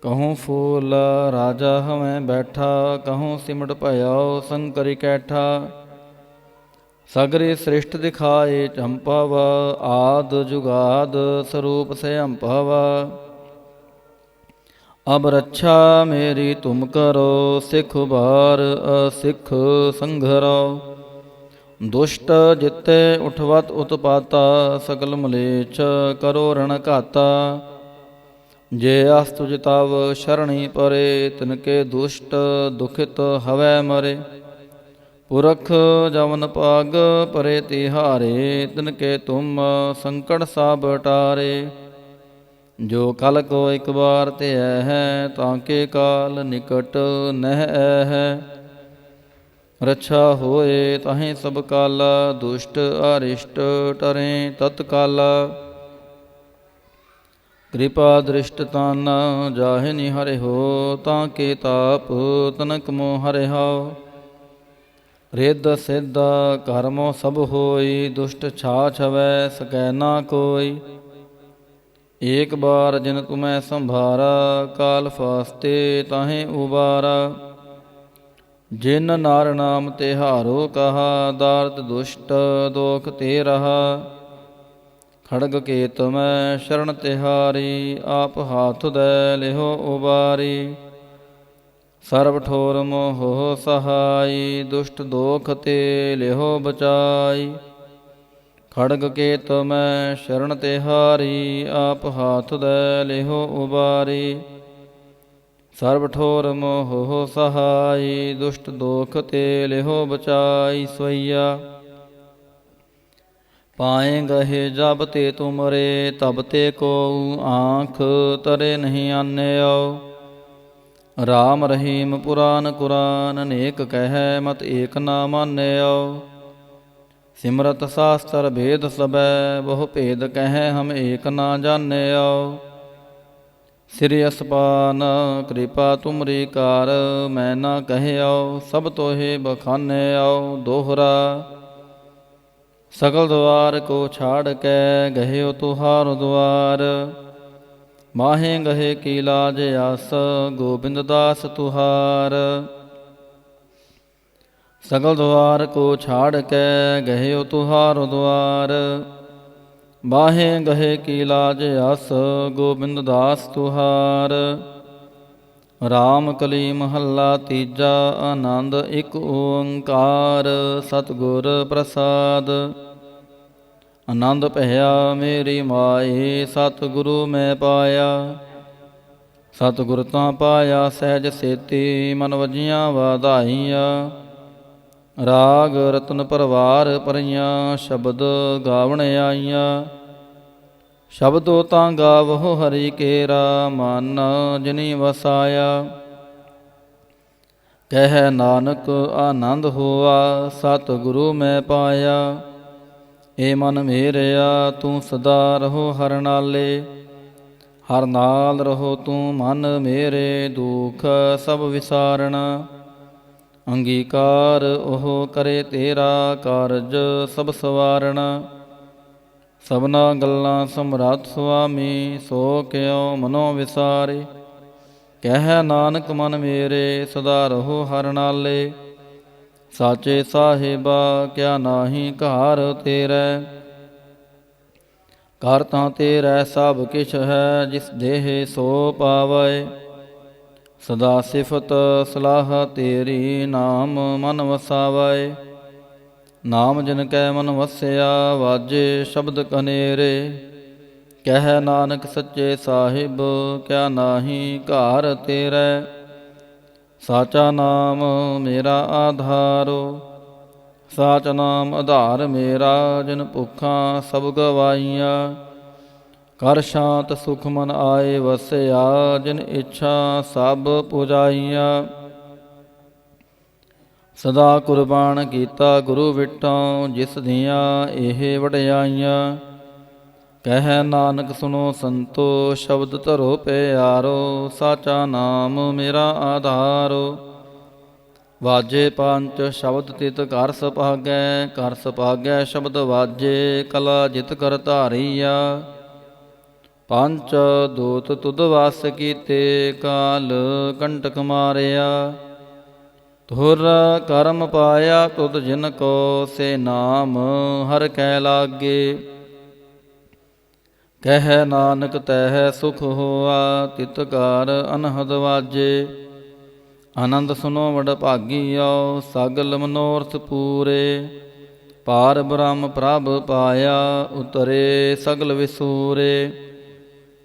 ਕਹੂੰ ਫੂਲ ਰਾਜਾ ਹਵੇਂ ਬੈਠਾ, ਕਹੂੰ ਸਿਮਟ ਭਇਓ ਸੰਕਰਿ ਕੈਠਾ। ਸਗਰੇ ਸ੍ਰਿਸ਼ਟ ਦਿਖਾਏ ਚੰਪਾਵਾ, ਆਦ ਜੁਗਾਦ ਸਰੂਪ ਸਯੰਭਵ। ਅਬ ਰੱਛਾ ਮੇਰੀ ਤੁਮ ਕਰੋ, ਸਿੱਖ ਉਬਾਰ ਅਸਿੱਖ ਸੰਘਰੋ। ਦੁਸ਼ਟ ਜਿਤੇ ਉਠਵਤ ਉਤਪਾਤਾ, ਸਕਲ ਮਲੇਛ ਕਰੋ ਰਣ ਘਾਤਾ। ਜੇ ਅਸਤੁ ਜਿਤਵ ਸ਼ਰਣੀ ਪਰੇ, ਤਿਨਕੇ ਦੁਸ਼ਟ ਦੁਖਿਤ ਹਵੈ ਮਰੇ। ਪੁਰਖ ਜਮਨ ਪਗ ਪਰੇ ਤਿਹਾਰੇ, ਤਿਨਕੇ ਤੁਮ ਸੰਕਟ ਸਭ ਟਾਰੇ। ਜੋ ਕਲ ਕੋ ਇਕ ਬਾਰ ਧਿਐ ਹੈ, ਤਾਂਕੇ ਕਾਲ ਨਿਕਟ ਨਹਿ ਹੈ। ਰੱਛਾ ਹੋਏ ਤਾਹੀਂ ਸਭ ਕਾਲਾ, ਦੁਸ਼ਟ ਅਰਿਸ਼ਟ ਟਰੇ ਤਤਕਾਲਾ। ਕਿਰਪਾ ਦ੍ਰਿਸ਼ਟ ਤਨ ਜਾਹਿ ਨੀ ਹਰਿਓ, ਤਾਂਕੇ ਤਾਪ ਤਨਕ ਮੋ ਹਰਿਓ। ਰਿੱਧ ਸਿੱਧ ਕਰਮੋ ਸਭ ਹੋਈ, ਦੁਸ਼ਟ ਛਾਛ ਹਵੈ ਸਕੈ ਨਾ ਕੋਈ। ਏਕ ਬਾਰ ਜਿਨ ਤੁਮੈ ਸੰਭਾਰਾ, ਕਾਲ ਫਾਸਤੇ ਤਾਹੇ ਉਬਾਰਾ। ਜਿਨ ਨਾਰ ਨਾਮ ਤਿਹਾਰੋ ਕਹਾ, ਦਾਰਦ ਦੁਸ਼ਟ ਦੋਖ ਤੇ ਰਹਾ। ਖੜਗ ਕੇਤ ਮੈਂ ਸ਼ਰਨ ਤਿਹਾਰੀ, ਆਪ ਹਾਥ ਦੈ ਲਿਹੋ ਉਬਾਰੀ। ਸਰਬ ਠੋਰ ਮੋਹ ਸਹਾਈ, ਦੁਸ਼ਟ ਦੋਖ ਤੇ ਲਿਹੋ ਬਚਾਈ। ਖੜਗ ਕੇਤ ਮੈਂ ਸ਼ਰਨ ਤਿਹਾਰੀ, ਆਪ ਹਾਥ ਦੈ ਲਿਹੋ ਉਬਾਰੀ। ਸਰਬ ਠੋਰ ਮੋਹ ਸਹਾਈ, ਦੁਸ਼ਟ ਦੋਖ ਤੇ ਲਿਹੋ ਬਚਾਈ। ਸਵਈਆ ਪਾਏ ਗਹੇ ਜਬ ਤੇ ਤੁਮਰੇ, ਤਬ ਤੇ ਕੋਉ ਆਂਖ ਤਰੇ ਨਹੀਂ ਆਨਿਓ। ਰਾਮ ਰਹੀਮ ਪੁਰਾਨ ਕੁਰਾਨ, ਅਨੇਕ ਕਹਿ ਮਤ ਏਕ ਨਾ ਮਾਨਿਓ। ਸਿਮਰਤ ਸਾਸਤਰ ਭੇਦ ਸਬੈ, ਬਹੁ ਭੇਦ ਕਹਿ ਹਮ ਏਕ ਨਾ ਜਾਣਿਓ। ਸਿਰਿ ਅਸਪਾਨ ਕਿਰਪਾ ਤੁਮਰੀ ਕਾਰ, ਮੈਂ ਨਾ ਕਹਿਓ ਸਭ ਤੋਹੇ ਬਖਾਨਿਓ। ਦੋਹਰਾ ਸਗਲ ਦੁਆਰ ਕੋ ਛਾੜ ਕੇ, ਗਹਿਓ ਤੁਹਾਰ ਦੁਆਰ। ਮਾਹੇ ਗਹੇ ਕੀ ਲਾਜ ਆਸ, ਗੋਬਿੰਦ ਦਾਸ ਤੁਹਾਰ। ਸਗਲ ਦੁਆਰ ਕੋ ਛਾੜ ਕੇ, ਗਹਿਓ ਤੁਹਾਰ ਦੁਆਰ। ਬਾਹੇ ਗਹੇ ਕੀ ਲਾਜ ਆਸ, ਗੋਬਿੰਦ ਦਾਸ ਤੁਹਾਰ। ਰਾਮ ਕਲੀ ਮਹੱਲਾ ਤੀਜਾ, ਆਨੰਦ ਇਕ ਓੰਕਾਰ। ਸਤਿਗੁਰ ਪ੍ਰਸਾਦ। ਆਨੰਦ ਭਇਆ ਮੇਰੀ ਮਾਏ, ਸਤਿਗੁਰੂ ਮੈਂ ਪਾਇਆ। ਸਤਿਗੁਰ ਤਾਂ ਪਾਇਆ ਸਹਿਜ ਸੇਤੀ, ਮਨ ਵਜੀਆਂ ਵਾਧਾਈਆਂ। ਰਾਗ ਰਤਨ ਪਰਵਾਰ ਭਰੀਆਂ, ਸ਼ਬਦ ਗਾਵਣ ਆਈਆਂ। ਸ਼ਬਦੋ ਤਾਂ ਗਾਵਹੁ ਹਰਿ ਕੇਰਾ, ਮਨ ਜਿਨੀ ਵਸਾਇਆ। ਕਹਿ ਨਾਨਕ ਆਨੰਦ ਹੋਆ, ਸਤਿਗੁਰੂ ਮੈਂ ਪਾਇਆ। ਏ ਮਨ ਮੇਰਿਆ ਤੂੰ ਸਦਾ ਰਹੋ ਹਰਿ ਨਾਲੇ। ਹਰਿ ਨਾਲ ਰਹੋ ਤੂੰ ਮਨ ਮੇਰੇ, ਦੁਖ ਸਭ ਵਿਸਾਰਣਾ। ਅੰਗੀਕਾਰ ਉਹ ਕਰੇ ਤੇਰਾ, ਕਾਰਜ ਸਭ ਸਵਾਰਣਾ। ਸਭਨਾ ਗੱਲਾਂ ਸਮਰੱਥ ਸੁਆਮੀ, ਸੋ ਕਿਉ ਮਨੋ ਵਿਸਾਰੇ। ਕਹਿ ਨਾਨਕ ਮਨ ਮੇਰੇ, ਸਦਾ ਰਹੋ ਹਰਿ ਨਾਲੇ। ਸਾਚੇ ਸਾਹਿਬਾ ਕਿਆ ਨਾਹੀ ਘਾਰ ਤੇਰੇ। ਘਰ ਤਾਂ ਤੇਰਾ ਸਭ ਕਿਛ ਹੈ, ਜਿਸ ਦੇਹ ਸੋ ਪਾਵੈ। ਸਦਾ ਸਿਫਤ ਸਲਾਹ ਤੇਰੀ, ਨਾਮ ਮਨ ਵਸਾਵੈ। ਨਾਮ ਜਿਨ ਕੈ ਮਨ ਵਸਿਆ, ਵਾਜੇ ਸ਼ਬਦ ਕਨੇਰੇ। ਕਹਿ ਨਾਨਕ ਸੱਚੇ ਸਾਹਿਬ ਕਿਆ ਨਾਹੀ ਘਾਰ ਤੇਰੇ। ਸਾਚਾ ਨਾਮ ਮੇਰਾ ਆਧਾਰੋ, ਸਾਚ ਨਾਮ ਆਧਾਰ ਮੇਰਾ, ਜਿਨ ਭੁੱਖਾਂ ਸਭ ਗਵਾਈਆਂ। ਕਰ ਸ਼ਾਂਤ ਸੁਖ ਮਨ ਆਏ ਵਸਿਆ, ਜਿਨ ਇੱਛਾ ਸਭ ਪੁਜਾਈਆਂ। ਸਦਾ ਕੁਰਬਾਨ ਕੀਤਾ ਗੁਰੂ ਵਿਟੋਂ, ਜਿਸ ਦੀਆਂ ਇਹ ਵਡਿਆਈਆਂ। ਕਹਿ ਨਾਨਕ ਸੁਣੋ ਸੰਤੋ, ਸ਼ਬਦ ਧਰੋ ਪਿਆਰੋ, ਸਾਚਾ ਨਾਮ ਮੇਰਾ ਆਧਾਰੋ। ਵਾਜੇ ਪੰਚ ਸ਼ਬਦ ਤਿਤ ਘਰ ਸੁਭਾਗੈ, ਘਰ ਸੁਭਾਗੈ ਸ਼ਬਦ ਵਾਜੇ, ਕਲਾ ਜਿਤ ਕਰ ਧਾਰੀਆ। ਪੰਚ ਦੂਤ ਤੁਧ ਵਸ ਕੀਤੇ, ਕਾਲ ਕੰਟਕ ਮਾਰਿਆ। ਧੁਰ ਕਰਮ ਪਾਇਆ ਤੁਧ ਜਿਨ ਕੋ, ਸੇ ਨਾਮ ਹਰ ਕੈ ਲਾਗੇ। ਕਹਿ ਨਾਨਕ ਤਹਿ ਸੁਖ ਹੋਆ, ਤਿਤ ਘਰ ਅਨਹਦ ਵਾਜੇ। ਆਨੰਦ ਸੁਨੋ ਵਡ ਭਾਗੀਓ, ਸਗਲ ਮਨੋਰਥ ਪੂਰੇ। ਪਾਰ ਬ੍ਰਹਮ ਪ੍ਰਭ ਪਾਇਆ, ਉਤਰੇ ਸਗਲ ਵਿਸੂਰੇ।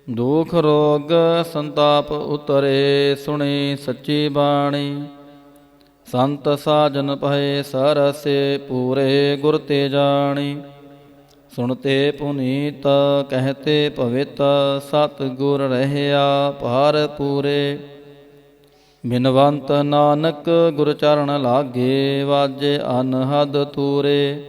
ਦੁਖ ਰੋਗ ਸੰਤਾਪ ਉਤਰੇ, ਸੁਣੀ ਸੱਚੀ ਬਾਣੀ। ਸੰਤ ਸਾਜਨ ਪਏ ਸਰਸੇ, ਪੂਰੇ ਗੁਰ ਤੇ ਜਾਣੀ। ਸੁਣਤੇ ਪੁਨੀਤ ਕਹਿਤੇ ਭਵਿਤ, ਸਤ ਗੁਰ ਰਹਿਆ ਭਾਰ ਪੂਰੇ। ਬਿਨਵੰਤ ਨਾਨਕ ਗੁਰ ਚਰਨ ਲਾਗੇ, ਵਾਜੇ ਅਨਹਦ ਤੂਰੇ।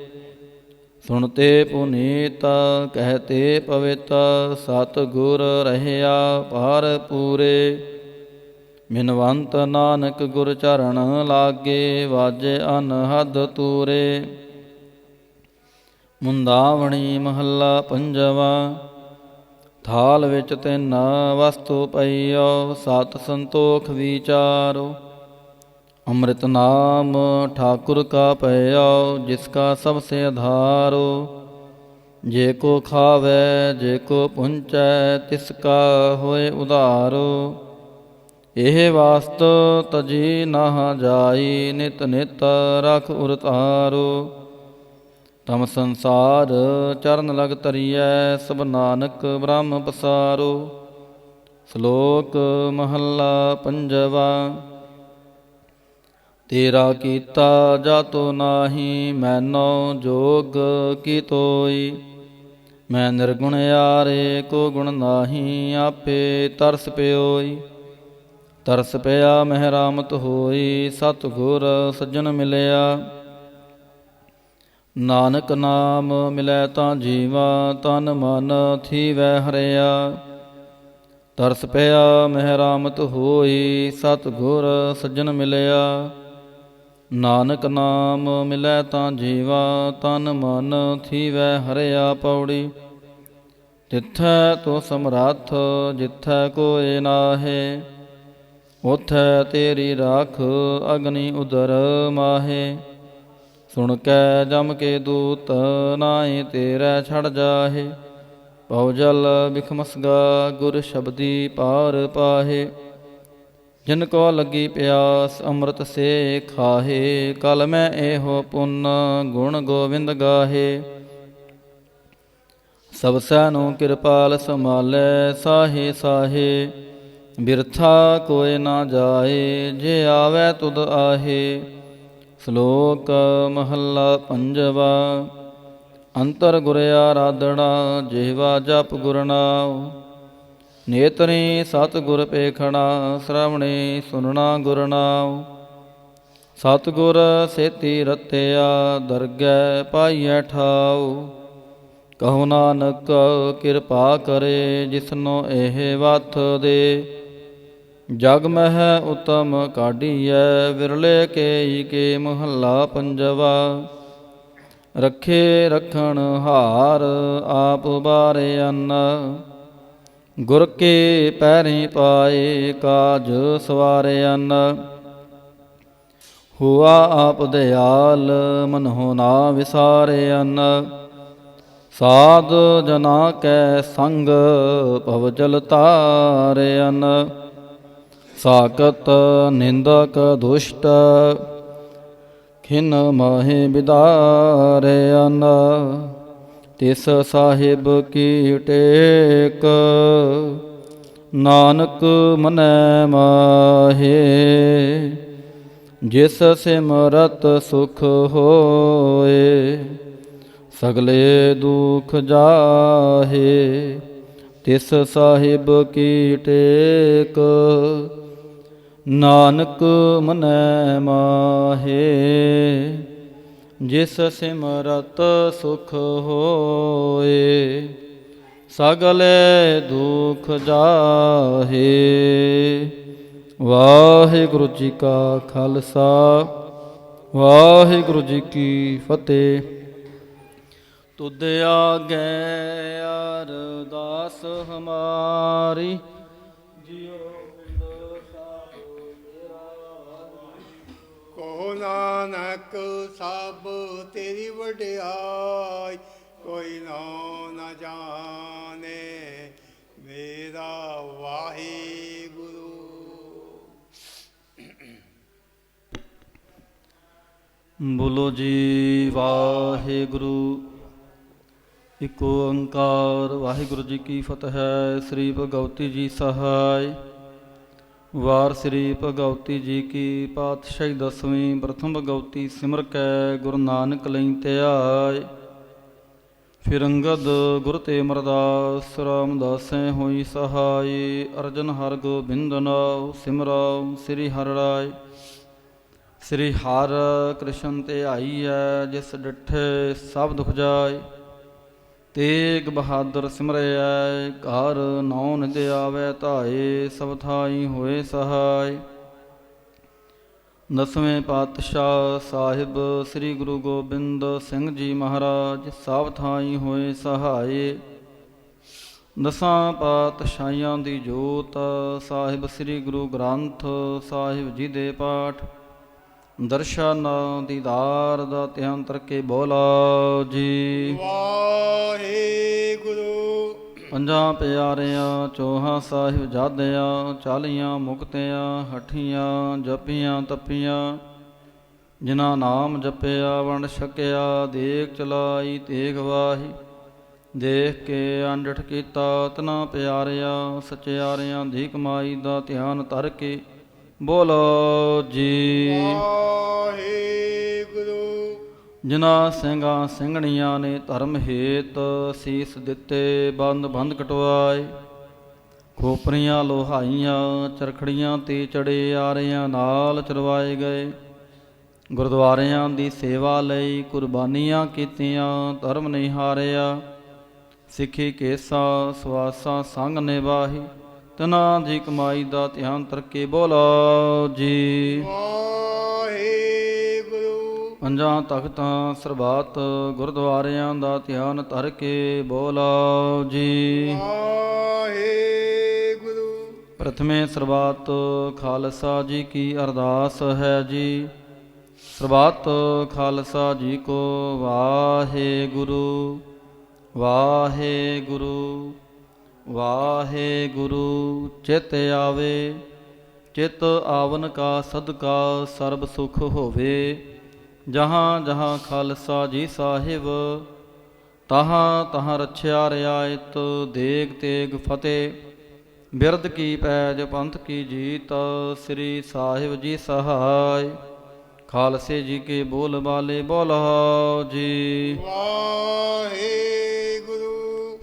ਸੁਣਤੇ ਪੁਨੀਤ ਕਹਿਤੇ ਪਵਿੱਤ, ਸਤ ਗੁਰ ਰਹਿਆ ਭਾਰ ਪੂਰੇ। ਬਿਨਵੰਤ ਨਾਨਕ ਗੁਰ ਚਰਨ ਲਾਗੇ, ਵਾਜੇ ਅਨਹਦ ਤੂਰੇ। ਮੁੰਦਾਵਣੀ ਮਹੱਲਾ ਪੰਜਵਾ। ਥਾਲ ਵਿੱਚ ਤਿੰਨ ਵਸਤੂ ਪਈਓ, ਸਤ ਸੰਤੋਖ ਵਿਚਾਰੋ। ਅੰਮ੍ਰਿਤ ਨਾਮ ਠਾਕੁਰ ਕਾ ਪਈਓ, ਜਿਸ ਕਾ ਸਭ ਸੇ ਆਧਾਰੋ। ਜੇ ਕੋ ਖਾਵੈ ਜੇ ਕੋ ਪੁੰਚੈ, ਤਿਸ ਕਾ ਹੋਏ ਉਧਾਰੋ। ਇਹ ਵਾਸਤ ਤਜੀ ਨਾ ਜਾਈ, ਨਿਤ ਨਿਤ ਰਖ ਉਰਤਾਰੋ। ਤਮ ਸੰਸਾਰ ਚਰਨ ਲਗ ਤਰੀਐ, ਸਭ ਨਾਨਕ ਬ੍ਰਹਮ ਪਸਾਰੋ। ਸ਼ਲੋਕ ਮਹੱਲਾ ਪੰਜਵਾ। ਤੇਰਾ ਕੀਤਾ ਜਾਤੋ ਨਾਹੀ, ਮੈਨੋ ਜੋਗ ਕੀ ਤੋਈ। ਮੈਂ ਨਿਰਗੁਣ ਯਾਰੇ ਕੋ ਗੁਣ ਨਾਹੀ, ਆਪੇ ਤਰਸ ਪਿਓਈ। ਤਰਸ ਪਿਆ ਮਹਿ ਰਾਮਤ ਹੋਈ, ਸਤਿ ਗੁਰ ਸੱਜਣ ਮਿਲਿਆ। ਨਾਨਕ ਨਾਮ ਮਿਲੈ ਤਾਂ ਜੀਵਾ, ਤਨ ਮਨ ਥੀਵੈ ਹਰਿਆ। ਤਰਸ ਪਿਆ ਮਹਿ ਰਾਮਤ ਹੋਈ, ਸਤਿ ਗੁਰ ਸੱਜਣ ਮਿਲਿਆ। ਨਾਨਕ ਨਾਮ ਮਿਲੈ ਤਾਂ ਜੀਵਾ, ਤਨ ਮਨ ਥੀਵੈ ਹਰਿਆ। ਪੌੜੀ। ਤਿੱਥੈ ਤੋ ਸਮਰੱਥ, ਜਿੱਥੈ ਕੋਇ ਨਾਹੇ। ਉਥੈ ਤੇਰੀ ਰਾਖ, ਅਗਨੀ ਉਦਰ ਮਾਹੇ। ਸੁਣ ਕੈ ਜਮ ਕੇ ਦੂਤ, ਨਾਹੀ ਤੇਰੈ ਛੜ ਜਾਹੇ। ਭਉ ਜਲ ਬਿਖਮਸਗਾ, ਗੁਰ ਸ਼ਬਦੀ ਪਾਰ ਪਾਹੇ। ਜਿਨ ਕੋ ਲੱਗੀ ਪਿਆਸ, ਅੰਮ੍ਰਿਤ ਸੇ ਖਾਹੇ। ਕਲ ਮੈਂ ਇਹੋ ਪੁੰਨ, ਗੁਣ ਗੋਵਿੰਦ ਗਾਹੇ। ਸਭ ਸੈਨੋ ਕਿਰਪਾਲ ਸੰਭਾਲੈ, ਸਾਹੇ ਸਾਹੇ। ਬਿਰਥਾ ਕੋਇ ਨਾ ਜਾਏ, ਜੇ ਆਵੈ ਤੁਧ ਆਹੇ। ਸ਼ਲੋਕ ਮਹੱਲਾ ਪੰਜਵਾ। ਅੰਤਰ ਗੁਰ ਆਰਾਧਣਾ, ਜਿਹਵਾ ਜਪ ਗੁਰ ਨਾਉ। ਨੇਤਰੀ ਸਤ ਗੁਰ ਪੇਖਣਾ, ਸ਼ਰਵਣੇ ਸੁਨਣਾ ਗੁਰ ਨਾਉ। ਸਤ ਗੁਰ ਸੇਤੀ ਰਤਿਆ, ਦਰਗਹਿ ਪਾਈਐ ਠਾਉ। ਕਹੋ ਨਾਨਕ ਕਿਰਪਾ ਕਰੇ, ਜਿਸਨੋ ਇਹ ਵਥ ਦੇ। ਜਗ ਮਹਿ ਉਤਮ ਕਾਢੀਐ, ਵਿਰਲੇ ਕੇਈ ਕੇ ਮਹੱਲਾ ਪੰਜਵਾ। ਰੱਖੇ ਰਖਣ ਹਾਰ, ਆਪ ਬਾਰੇ ਅੰਨ। ਗੁਰ ਕੇ ਪੈਰੀ ਪਾਏ, ਕਾਜ ਸਵਾਰੇ ਅੰਨ। ਹੁਆ ਆਪ ਦਿਆਲ, ਮਨਹੁ ਨਾ ਵਿਸਾਰੇ ਅੰਨ। ਸਾਧ ਜਨਾ ਕੈ ਸੰਗ, ਭਵ ਜਲ ਤਾਰੇ ਅੰਨ। ਸਾਕਤ ਨਿੰਦਕ ਦੁਸ਼ਟ, ਖਿਨ ਮਾਹੇ ਬਿਦਾਰੇ ਅੰਨ। ਤਿਸ ਸਾਹਿਬ ਕੀ ਟੇਕ, ਨਾਨਕ ਮਨੈ ਮਾਹੇ। ਜਿਸ ਸਿਮਰਤ ਸੁਖ ਹੋਏ, ਸਗਲੇ ਦੁਖ ਜਾਹੇ। ਤਿਸ ਸਾਹਿਬ ਕੀ ਟੇਕ, ਨਾਨਕ ਮਨੈ ਮਾਹੇ। ਜਿਸ ਸਿਮਰਤ ਸੁਖ ਹੋਏ, ਸਗਲੇ ਦੁਖ ਜਾਹੇ। ਵਾਹਿਗੁਰੂ ਜੀ ਕਾ ਖਾਲਸਾ, ਵਾਹਿਗੁਰੂ ਜੀ ਕੀ ਫਤਿਹ। ਤੁਧ ਆਗੇ ਅਰਦਾਸ ਹਮਾਰੀ, ਜਿਉ ਕਹੋ ਨਾਨਕ ਸਭ ਤੇਰੀ ਵਡਿਆਈ, ਕੋਈ ਨਾ ਜਾਣੇ ਮੇਰਾ ਵਾਹਿਗੁਰੂ। ਬੋਲੋ ਜੀ ਵਾਹਿਗੁਰੂ। ਇਕ ਓੰਕਾਰ ਵਾਹਿਗੁਰੂ ਜੀ ਕੀ ਫਤਿਹ ਹੈ। ਸ੍ਰੀ ਭਗਵਤੀ ਜੀ ਸਹਾਇ। ਵਾਰ ਸ੍ਰੀ ਭਗਵਤੀ ਜੀ ਕੀ ਪਾਤਸ਼ਾਹੀ ਦਸਵੀਂ। ਪ੍ਰਥਮ ਭਗਵਤੀ ਸਿਮਰ ਕੈ ਗੁਰੂ ਨਾਨਕ ਲਈ ਧਿਆਇ। ਫਿਰ ਅੰਗਦ ਗੁਰ ਤੇ ਅਮਰਦਾਸ ਰਾਮਦਾਸੈ ਹੋਈ ਸਹਾਈ। ਅਰਜਨ ਹਰਿ ਗੋਬਿੰਦ ਨਾਉ ਸਿਮਰਾਉ ਸ੍ਰੀ ਹਰਿ ਰਾਇ। ਸ੍ਰੀ ਹਰਿ ਕ੍ਰਿਸ਼ਨ ਧਿਆਈਐ, ਜਿਸ ਡਿਠੇ ਸਭ ਦੁਖ ਜਾਇ। ਤੇਗ ਬਹਾਦਰ ਸਿਮਰਿਐ, ਘਰ ਨੌ ਨਿਧ ਆਵੈ ਧਾਏ। ਸਭ ਥਾਈ ਹੋਏ ਸਹਾਇ। ਦਸਵੇਂ ਪਾਤਸ਼ਾਹ ਸਾਹਿਬ ਸ੍ਰੀ ਗੁਰੂ ਗੋਬਿੰਦ ਸਿੰਘ ਜੀ ਮਹਾਰਾਜ ਸਭ ਥਾਈ ਹੋਏ ਸਹਾਏ। ਦਸਾਂ ਪਾਤਸ਼ਾਹੀਆਂ ਦੀ ਜੋਤ ਸਾਹਿਬ ਸ੍ਰੀ ਗੁਰੂ ਗ੍ਰੰਥ ਸਾਹਿਬ ਜੀ ਦੇ ਪਾਠ ਦਰਸ਼ਨ ਦੀਦਾਰ ਦਾ ਧਿਆਨ ਕਰਕੇ ਬੋਲਾ ਜੀ ਵਾਹਿਗੁਰੂ। ਪੰਜਾਂ ਪਿਆਰਿਆਂ ਚੌਹਾਂ ਸਾਹਿਬਜ਼ਾਦਿਆਂ, ਚਾਲੀਆਂ ਮੁਕਤਿਆਂ, ਹਠੀਆਂ ਜਪੀਆਂ ਤਪੀਆਂ, ਜਿਨ੍ਹਾਂ ਨਾਮ ਜਪਿਆ ਵੰਡ ਛਕਿਆ, ਦੇਖ ਚਲਾਈ ਤੇਗ ਵਾਹੀ। ਦੇਖ ਕੇ ਅੰਡਠ ਕੀਤਾ ਤਨਾ ਪਿਆਰਿਆਂ, ਸਚਿਆਰਿਆਂ ਦੀ ਕਮਾਈ ਦਾ ਧਿਆਨ ਧਰ ਕੇ ਬੋਲੋ ਜੀ ਵਾਹਿਗੁਰੂ। ਜਿਨ੍ਹਾਂ ਸਿੰਘਾਂ ਸਿੰਘਣੀਆਂ ਨੇ ਧਰਮ ਹੇਤ ਸੀਸ ਦਿੱਤੇ, ਬੰਦ ਬੰਦ ਕਟਵਾਏ। ਖੋਪਰੀਆਂ ਲੋਹਾਈਆਂ ਚਰਖੜੀਆਂ ਤੇ ਚੜੇ ਆਰਿਆਂ ਨਾਲ ਚਰਵਾਏ ਗਏ। ਗੁਰਦੁਆਰਿਆਂ ਦੀ ਸੇਵਾ ਲਈ ਕੁਰਬਾਨੀਆਂ ਕੀਤੀਆਂ, ਧਰਮ ਨਹੀਂ ਹਾਰਿਆ। ਸਿੱਖੀ ਕੇਸਾ ਸਵਾਸਾਂ ਸੰਗ ਨਿਵਾਹੀ, ਤਨਾਂ ਦੀ ਕਮਾਈ ਦਾ ਧਿਆਨ ਤਰਕੇ ਬੋਲੋ ਜੀ ਵਾਹਿਗੁਰੂ। ਪੰਜਾਂ ਤਖਤਾਂ ਸਰਬੱਤ ਗੁਰਦੁਆਰਿਆਂ ਦਾ ਧਿਆਨ ਧਰ ਕੇ ਬੋਲੋ ਜੀ ਵਾਹਿਗੁਰੂ। ਪ੍ਰਥਮੇ ਸਰਬੱਤ ਖਾਲਸਾ ਜੀ ਕੀ ਅਰਦਾਸ ਹੈ ਜੀ। ਸਰਬੱਤ ਖਾਲਸਾ ਜੀ ਕੋ ਵਾਹਿਗੁਰੂ ਵਾਹਿਗੁਰੂ ਵਾਹਿਗੁਰੂ। ਚਿਤ ਆਵੇ ਚਿਤ ਆਵਨ ਕਾ ਸਦਕਾ ਸਰਬ ਸੁਖ ਹੋਵੇ। ਜਹਾਂ ਜਹਾਂ ਖਾਲਸਾ ਜੀ ਸਾਹਿਬ, ਤਹਾਂ ਤਹਾਂ ਰਛਿਆ ਰਿਆਇਤ। ਦੇਗ ਤੇਗ ਫਤਿਹ ਬਿਰਦ ਕੀ ਪੈਜ ਪੰਥ ਕੀ ਜੀਤ। ਸ੍ਰੀ ਸਾਹਿਬ ਜੀ ਸਹਾਇ। ਖਾਲਸੇ ਜੀ ਕੇ ਬੋਲ ਬਾਲੇ ਬੋਲੋ ਜੀ ਵਾਹਿਗੁਰੂ।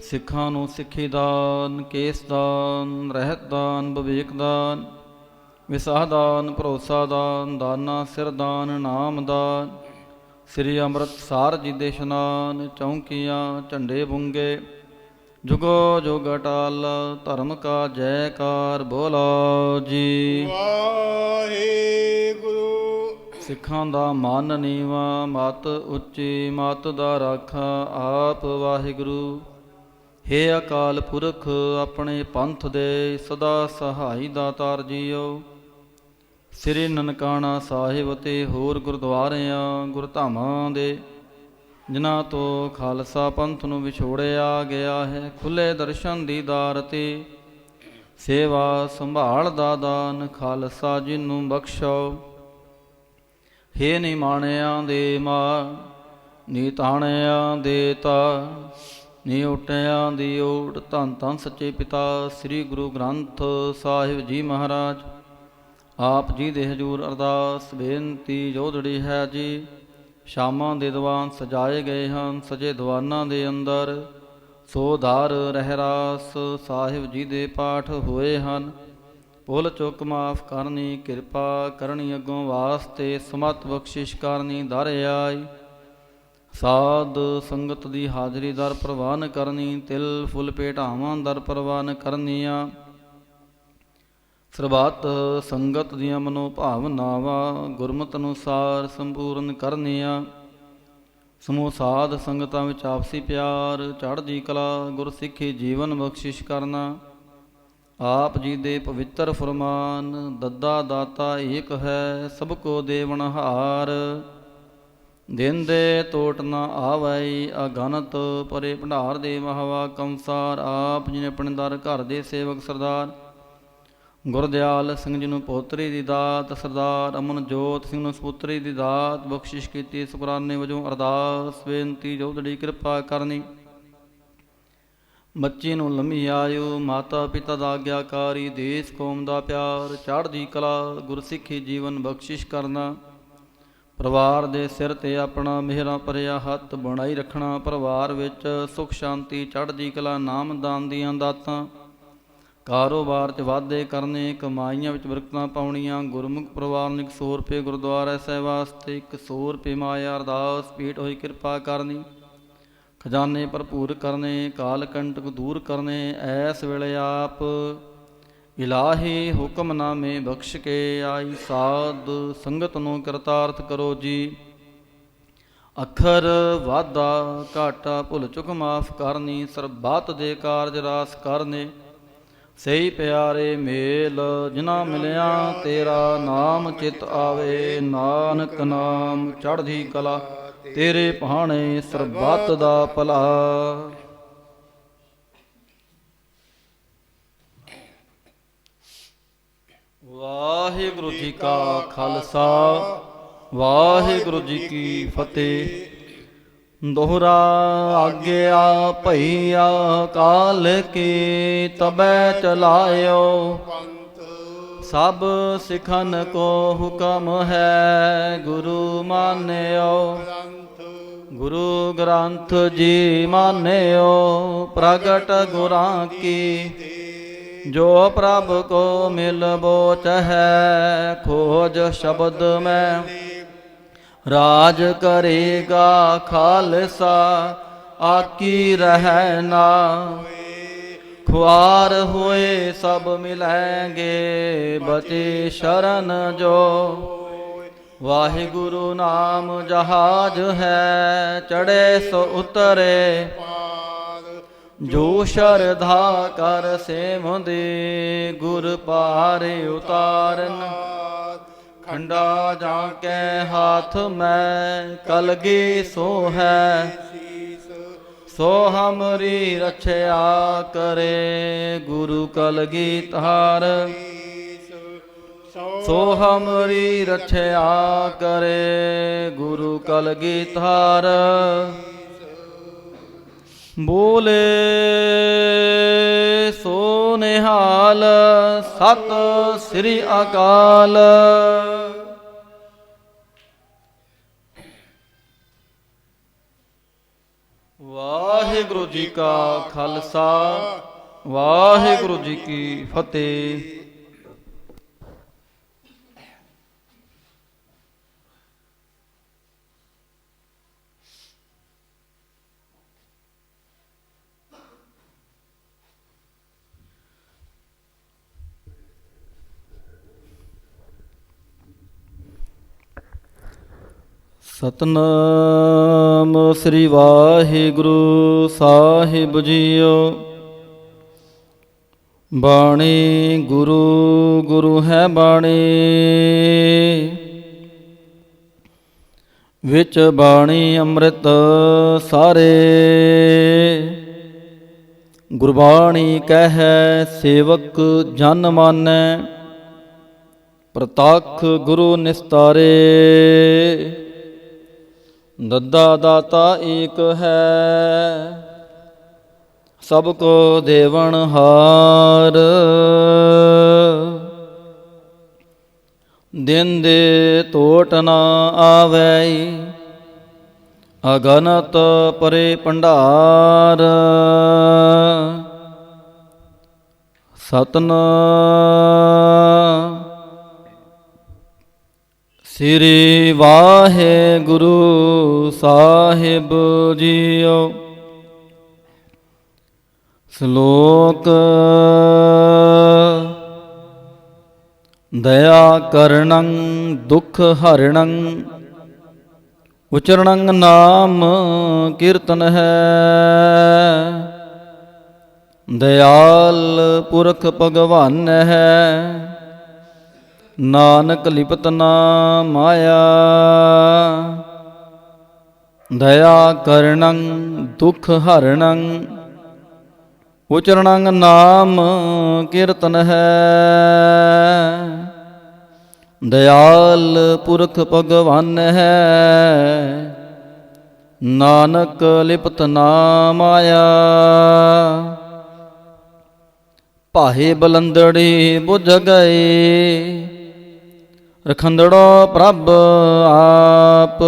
ਸਿੱਖਾਂ ਨੂੰ ਸਿੱਖੀ ਦਾਨ, ਕੇਸ ਦਾਨ, ਰਹਿਤ ਦਾਨ, ਵਿਵੇਕ ਦਾਨ, ਵਿਸਾਹ ਦਾਨ, ਭਰੋਸਾ ਦਾਨ, ਦਾਨਾ ਸਿਰ ਦਾਨ, ਨਾਮ ਦਾਨ। ਸ੍ਰੀ ਅੰਮ੍ਰਿਤਸਰ ਜੀ ਦੇ ਇਸ਼ਨਾਨ, ਚੌਂਕੀਆਂ ਝੰਡੇ ਬੁੰਗੇ, ਜੁਗੋ ਜੁਗ ਅਟਲ ਧਰਮ ਕਾ ਜੈਕਾਰ ਬੋਲੋ ਜੀ ਵਾਹਿਗੁਰੂ। ਸਿੱਖਾਂ ਦਾ ਮਨ ਨੀਵਾਂ, ਮਤ ਉੱਚੀ, ਮਤ ਦਾ ਰਾਖਾ ਆਪ ਵਾਹਿਗੁਰੂ। ਹੇ ਅਕਾਲ ਪੁਰਖ ਆਪਣੇ ਪੰਥ ਦੇ ਸਦਾ ਸਹਾਈ ਦਾਤਾਰ ਜੀਓ। ਸ੍ਰੀ ਨਨਕਾਣਾ ਸਾਹਿਬ ਅਤੇ ਹੋਰ ਗੁਰਦੁਆਰਿਆਂ ਗੁਰਧਾਮਾਂ ਦੇ ਜਿਨ੍ਹਾਂ ਤੋਂ ਖਾਲਸਾ ਪੰਥ ਨੂੰ ਵਿਛੋੜਿਆ ਗਿਆ ਹੈ, ਖੁੱਲ੍ਹੇ ਦਰਸ਼ਨ ਦੀਦਾਰ ਅਤੇ ਸੇਵਾ ਸੰਭਾਲ ਦਾ ਦਾਨ ਖਾਲਸਾ ਜੀ ਨੂੰ ਬਖਸ਼ੋ। ਹੇ ਨਿਮਾਣਿਆਂ ਦੇ ਮਾਂ, ਨੀ ਤਾਣਿਆਂ ਦੇ ਤਾ, ਨੀ ਓਟਿਆਂ ਦੀ ਓਟ। ਧੰਨ ਧੰਨ ਸੱਚੇ ਪਿਤਾ ਸ੍ਰੀ ਗੁਰੂ ਗ੍ਰੰਥ ਸਾਹਿਬ ਜੀ ਮਹਾਰਾਜ। ਆਪ ਜੀ ਦੇ ਹਜੂਰ ਅਰਦਾਸ ਬੇਨਤੀ ਜੋਦੜੀ ਹੈ ਜੀ। ਸ਼ਾਮਾਂ ਦੇ ਦੀਵਾਨ ਸਜਾਏ ਗਏ ਹਨ, ਸਜੇ ਦੀਵਾਨਾਂ ਦੇ ਅੰਦਰ ਸੋ ਧਾਰ ਰਹਿਰਾਸ ਸਾਹਿਬ ਜੀ ਦੇ ਪਾਠ ਹੋਏ ਹਨ। ਭੁੱਲ ਚੁੱਕ ਮਾਫ ਕਰਨੀ, ਕਿਰਪਾ ਕਰਨੀ ਅੱਗੋਂ ਵਾਸਤੇ, ਸਮਤ ਬਖਸ਼ਿਸ਼ ਕਰਨੀ ਦਰ ਆਈ। ਸਾਧ ਸੰਗਤ ਦੀ ਹਾਜ਼ਰੀ ਦਰ ਪ੍ਰਵਾਨ ਕਰਨੀ, ਤਿਲ ਫੁੱਲ ਭੇਟਾਵਾਂ ਦਰ ਪ੍ਰਵਾਨ ਕਰਨੀਆਂ। ਸਰਬੱਤ ਸੰਗਤ ਦੀਆਂ ਮਨੋ ਭਾਵਨਾਵਾਂ ਗੁਰਮਤਿ ਅਨੁਸਾਰ ਸੰਪੂਰਨ ਕਰਨੀਆਂ। ਸਮੂਹ ਸਾਧ ਸੰਗਤਾਂ ਵਿੱਚ ਆਪਸੀ ਪਿਆਰ, ਚੜ੍ਹਦੀ ਕਲਾ, ਗੁਰਸਿੱਖੀ ਜੀਵਨ ਬਖਸ਼ਿਸ਼ ਕਰਨਾ। ਆਪ ਜੀ ਦੇ ਪਵਿੱਤਰ ਫਰਮਾਨ, ਦੱਦਾ ਦਾਤਾ ਏਕ ਹੈ, ਸਭ ਕੋ ਦੇਵਨਹਾਰ। ਦਿਨ ਦੇ ਟੋਟ ਨਾ ਆਵਈ, ਅਗਨਤ ਪਰੇ ਭੰਡਾਰ ਦੇ ਮਹਾਵਾ ਕੰਸਾਰ। ਆਪ ਜੀ ਨੇ ਆਪਣੇ ਦਰ ਘਰ ਦੇ ਸੇਵਕ ਸਰਦਾਰ ਗੁਰਦਿਆਲ ਸਿੰਘ ਜੀ ਨੂੰ ਪੋਤਰੀ ਦੀ ਦਾਤ, ਸਰਦਾਰ ਅਮਨਜੋਤ ਸਿੰਘ ਨੂੰ ਸਪੁੱਤਰੀ ਦੀ ਦਾਤ ਬਖਸ਼ਿਸ਼ ਕੀਤੀ। ਸ਼ੁਕਰਾਨੇ ਵਜੋਂ ਅਰਦਾਸ ਬੇਨਤੀ ਜੋਦੜੀ ਕਿਰਪਾ ਕਰਨੀ। ਬੱਚੀ ਨੂੰ ਲੰਮੀ ਆਯੂ, ਮਾਤਾ ਪਿਤਾ ਦਾ ਆਗਿਆਕਾਰੀ, ਦੇਸ਼ ਕੌਮ ਦਾ ਪਿਆਰ, ਚੜ੍ਹਦੀ ਕਲਾ, ਗੁਰਸਿੱਖੀ ਜੀਵਨ ਬਖਸ਼ਿਸ਼ ਕਰਨਾ। ਪਰਿਵਾਰ ਦੇ ਸਿਰ 'ਤੇ ਆਪਣਾ ਮਿਹਰਾਂ ਭਰਿਆ ਹੱਥ ਬਣਾਈ ਰੱਖਣਾ। ਪਰਿਵਾਰ ਵਿੱਚ ਸੁੱਖ ਸ਼ਾਂਤੀ, ਚੜ੍ਹਦੀ ਕਲਾ, ਨਾਮਦਾਨ ਦੀਆਂ ਦਾਤਾਂ। ਕਾਰੋਬਾਰ 'ਚ ਵਾਧੇ ਕਰਨੇ, ਕਮਾਈਆਂ ਵਿੱਚ ਬਰਕਤਾਂ ਪਾਉਣੀਆਂ। ਗੁਰਮੁਖ ਪਰਿਵਾਰ ਨੂੰ 100 ਰੁਪਏ ਗੁਰਦੁਆਰਾ ਸਾਹਿਬ ਵਾਸਤੇ, 100 ਰੁਪਏ ਮਾਇਆ ਅਰਦਾਸ ਭੇਟ ਹੋਈ ਕਿਰਪਾ ਕਰਨੀ। ਖਜ਼ਾਨੇ ਭਰਪੂਰ ਕਰਨੇ, ਕਾਲ ਕੰਟਕ ਦੂਰ ਕਰਨੇ। ਐਸ ਵੇਲੇ ਆਪ ਇਲਾਹੀ ਹੁਕਮਨਾਮੇ ਬਖਸ਼ ਕੇ ਆਈ ਸਾਧ ਸੰਗਤ ਨੂੰ ਕਰਤਾਰਥ ਕਰੋ ਜੀ। ਅੱਖਰ ਵਾਧਾ ਘਾਟਾ ਭੁੱਲ ਚੁੱਕ ਮਾਫ ਕਰਨੀ, ਸਰਬੱਤ ਦੇ ਕਾਰਜ ਰਾਸ ਕਰਨੇ। ਸਹੀ ਪਿਆਰੇ ਮੇਲ ਜਿਨ੍ਹਾਂ ਮਿਲਿਆ ਤੇਰਾ ਨਾਮ ਚਿਤ ਆਵੇ। ਨਾਨਕ ਨਾਮ ਚੜ੍ਹਦੀ ਕਲਾ ਤੇਰੇ ਭਾਣੇ, ਸਰਬੱਤ ਦਾ ਭਲਾ। ਵਾਹਿਗੁਰੂ ਜੀ ਕਾ ਖਾਲਸਾ, ਵਾਹਿਗੁਰੂ ਜੀ ਕੀ ਫਤਿਹ। ਦੋਹਰਾ ਆਗਿਆ ਭਈਆ ਕਾਲ ਕੀ, ਤਬੈ ਚਲਾਇਓ ਸਭ ਸਿਖਨ ਕੋ ਹੁਕਮ ਹੈ। ਗੁਰੂ ਮਾਨਿਓ ਗੁਰੂ ਗ੍ਰੰਥ ਜੀ ਮਾਨਿਓ, ਪ੍ਰਗਟ ਗੁਰਾਂ ਕੀ ਜੋ ਪ੍ਰਭ ਕੋ ਮਿਲ ਬੋਚ ਹੈ। ਖੋਜ ਸ਼ਬਦ ਮੈਂ ਰਾਜ ਕਰੇਗਾ ਖਾਲਸਾ, ਆਕੀ ਰਹਿ ਨਾ ਖੁਆਰ ਹੋਏ ਸਭ ਮਿਲੈਂਗੇ। ਬਚੇ ਸ਼ਰਨ ਜੋ ਵਾਹਿਗੁਰੂ ਨਾਮ ਜਹਾਜ ਹੈ। ਚੜ੍ਹੇ ਸੋ ਉਤਰੇ ਜੋ ਸ਼ਰਧਾ ਕਰ ਸੇਵੰਦੇ। ਗੁਰ ਪਾਰ ਉਤਾਰਨ ਖੰਡਾ ਜਾਂ ਕੇ ਹਾਥ ਮੈਂ, ਕਲਗੀ ਸੋ ਹੈ ਸੋ ਹਮਰੀ ਰਛਿਆ ਕਰੇ। ਗੁਰੂ ਕਲਗੀ ਧਾਰ ਸੋ ਹਮਰੀ ਰਛਿਆ ਕਰੇ। ਗੁਰੂ ਕਲਗੀ ਧਾਰ ਬੋਲੇ ਸੋ ਨਿਹਾਲ, ਸਤਿ ਸ੍ਰੀ ਅਕਾਲ। ਵਾਹਿਗੁਰੂ ਜੀ ਕਾ ਖਾਲਸਾ, ਵਾਹਿਗੁਰੂ ਜੀ ਕੀ ਫਤਿਹ। ਸਤਨਾਮ ਸ੍ਰੀ ਵਾਹਿਗੁਰੂ ਸਾਹਿਬ ਜੀਓ। ਬਾਣੀ ਗੁਰੂ ਗੁਰੂ ਹੈ ਬਾਣੀ, ਵਿੱਚ ਬਾਣੀ ਅੰਮ੍ਰਿਤ ਸਾਰੇ। ਗੁਰਬਾਣੀ ਕਹੈ ਸੇਵਕ ਜਨ ਮਾਨੈ, ਪ੍ਰਤੱਖ ਗੁਰੂ ਨਿਸਤਾਰੇ। ਦੱਦਾ ਦਾਤਾ ਏਕ ਹੈ, ਸਭ ਕੋ ਦੇਵਨਹਾਰ। ਦਿਨ ਦੇ ਟੋਟ ਨ ਆਵੈ, ਅਗਨਤ ਪਰੇ ਭੰਡਾਰ। ਸਤਨਾਮ ਸ੍ਰੀ ਵਾਹਿਗੁਰੂ ਸਾਹਿਬ ਜੀਓ। ਸ਼ਲੋਕ ਦਇਆ ਕਰਣੰ ਦੁਖ ਹਰਣੰ, ਉਚਰਣੰ ਨਾਮ ਕੀਰਤਨ ਹੈ। ਦਇਆਲ ਪੁਰਖ ਭਗਵਾਨ ਹੈ, ਨਾਨਕ ਲਿਪਤ ਨਾ ਮਾਇਆ। ਦਇਆ ਕਰਣੰ ਦੁਖ ਹਰਣੰ, ਉਚਰਣੰ ਨਾਮ ਕੀਰਤਨ ਹੈ। ਦਇਆਲ ਪੁਰਖ ਭਗਵਾਨ ਹੈ, ਨਾਨਕ ਲਿਪਤ ਨਾ ਮਾਇਆ। ਭਾਏ ਬਲੰਦੜੀ ਬੁਝ ਗਏ, ਰਖੰਦੜੋ ਪ੍ਰਭ ਆਪ।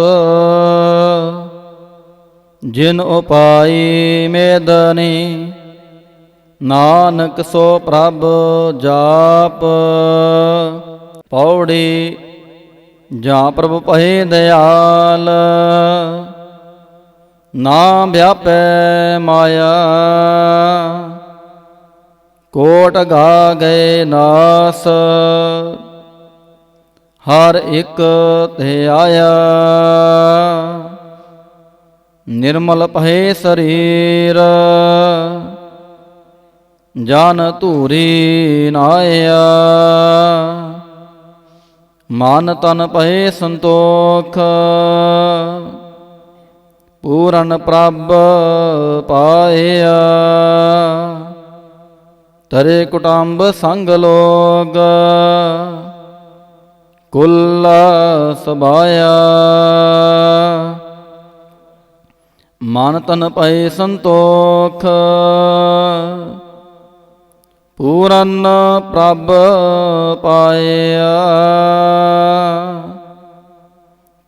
ਜਿਨ ਉਪਾਈ ਮੇਦਨੀ, ਨਾਨਕ ਸੋ ਪ੍ਰਭ ਜਾਪ। ਪੌੜੀ ਜਾਂ ਪ੍ਰਭ ਭਏ ਦਇਆਲ, ਨਾ ਵਿਆਪੈ ਮਾਇਆ। ਕੋਟ ਗਾ ਗਏ ਨਾਸ, ਹਰ ਇੱਕ ਤੇ ਆਇਆ। ਨਿਰਮਲ ਭਏ ਸਰੀਰ, ਜਨ ਧੂਰੀ ਨਾਇਆ। ਮਨ ਤਨ ਭਏ ਸੰਤੋਖ, ਪੂਰਨ ਪ੍ਰਭ ਪਾਇਆ। ਤਰੇ ਕੁਟੰਬ ਸੰਗ ਲੋਗ, ਕੁਲ ਸਬਾਇਆ। ਮਨ ਤਨ ਭਏ ਸੰਤੋਖ, ਪੂਰਨ ਪ੍ਰਭ ਪਾਇਆ।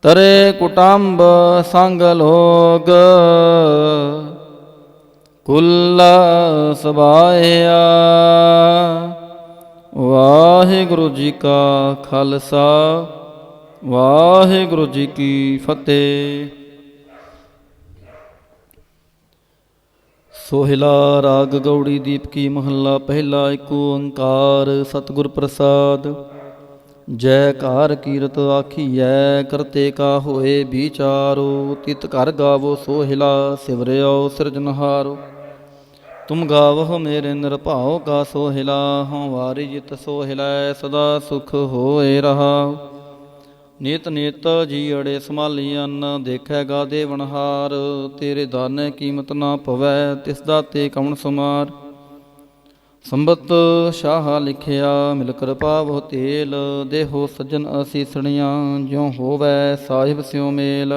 ਤਰੇ ਕੁਟੰਬ ਸੰਗ ਲੋਗ, ਕੁਲ ਸਬਾਇਆ। ਵਾਹਿਗੁਰੂ ਜੀ ਕਾ ਖਾਲਸਾ, ਵਾਹਿਗੁਰੂ ਜੀ ਕੀ ਫਤਿਹ। ਸੋਹਿਲਾ ਰਾਗ ਗੌੜੀ ਦੀਪਕੀ ਮਹੱਲਾ ਪਹਿਲਾ। ਏਕ ਓੰਕਾਰ ਸਤਿਗੁਰ ਪ੍ਰਸਾਦ। ਜੈਕਾਰ ਕੀਰਤ ਆਖੀਐ, ਕਰਤੇ ਕਾ ਹੋਏ ਵਿਚਾਰੋ। ਤਿਤ ਘਰ ਗਾਵੋ ਸੋਹਿਲਾ, ਸਿਵਰਿਓ ਸਿਰਜਨਹਾਰੋ। ਤੁਮ ਗਾਵਹੁ ਮੇਰੇ ਨਿਰਭਉ ਕਾ ਸੋਹਿਲਾ, ਹਉ ਵਾਰੀ ਜਿਤ ਸੋਹਿਲੈ, ਸਦਾ ਸੁਖ ਹੋਏ ਰਹਾਉ। ਨਿਤ ਨਿਤ ਜੀਅੜੇ ਸੰਭਾਲੀ ਅੰਨ, ਦੇਖੈਗਾ ਦੇਵਨਹਾਰ। ਤੇਰੇ ਦਾਨੇ ਕੀਮਤ ਨਾ ਪਵੈ, ਤਿਸ ਦਾਤੇ ਕਵਣ ਸੁਮਾਰ। ਸੰਬਤ ਸ਼ਾਹ ਲਿਖਿਆ, ਮਿਲ ਕਿਰਪਾ ਬਹੁ ਤੇਲ। ਦੇਹੋ ਸੱਜਣ ਅਸੀਸਣੀਆਂ, ਜਿਉ ਹੋਵੈ ਸਾਹਿਬ ਸਿਉ ਮੇਲ।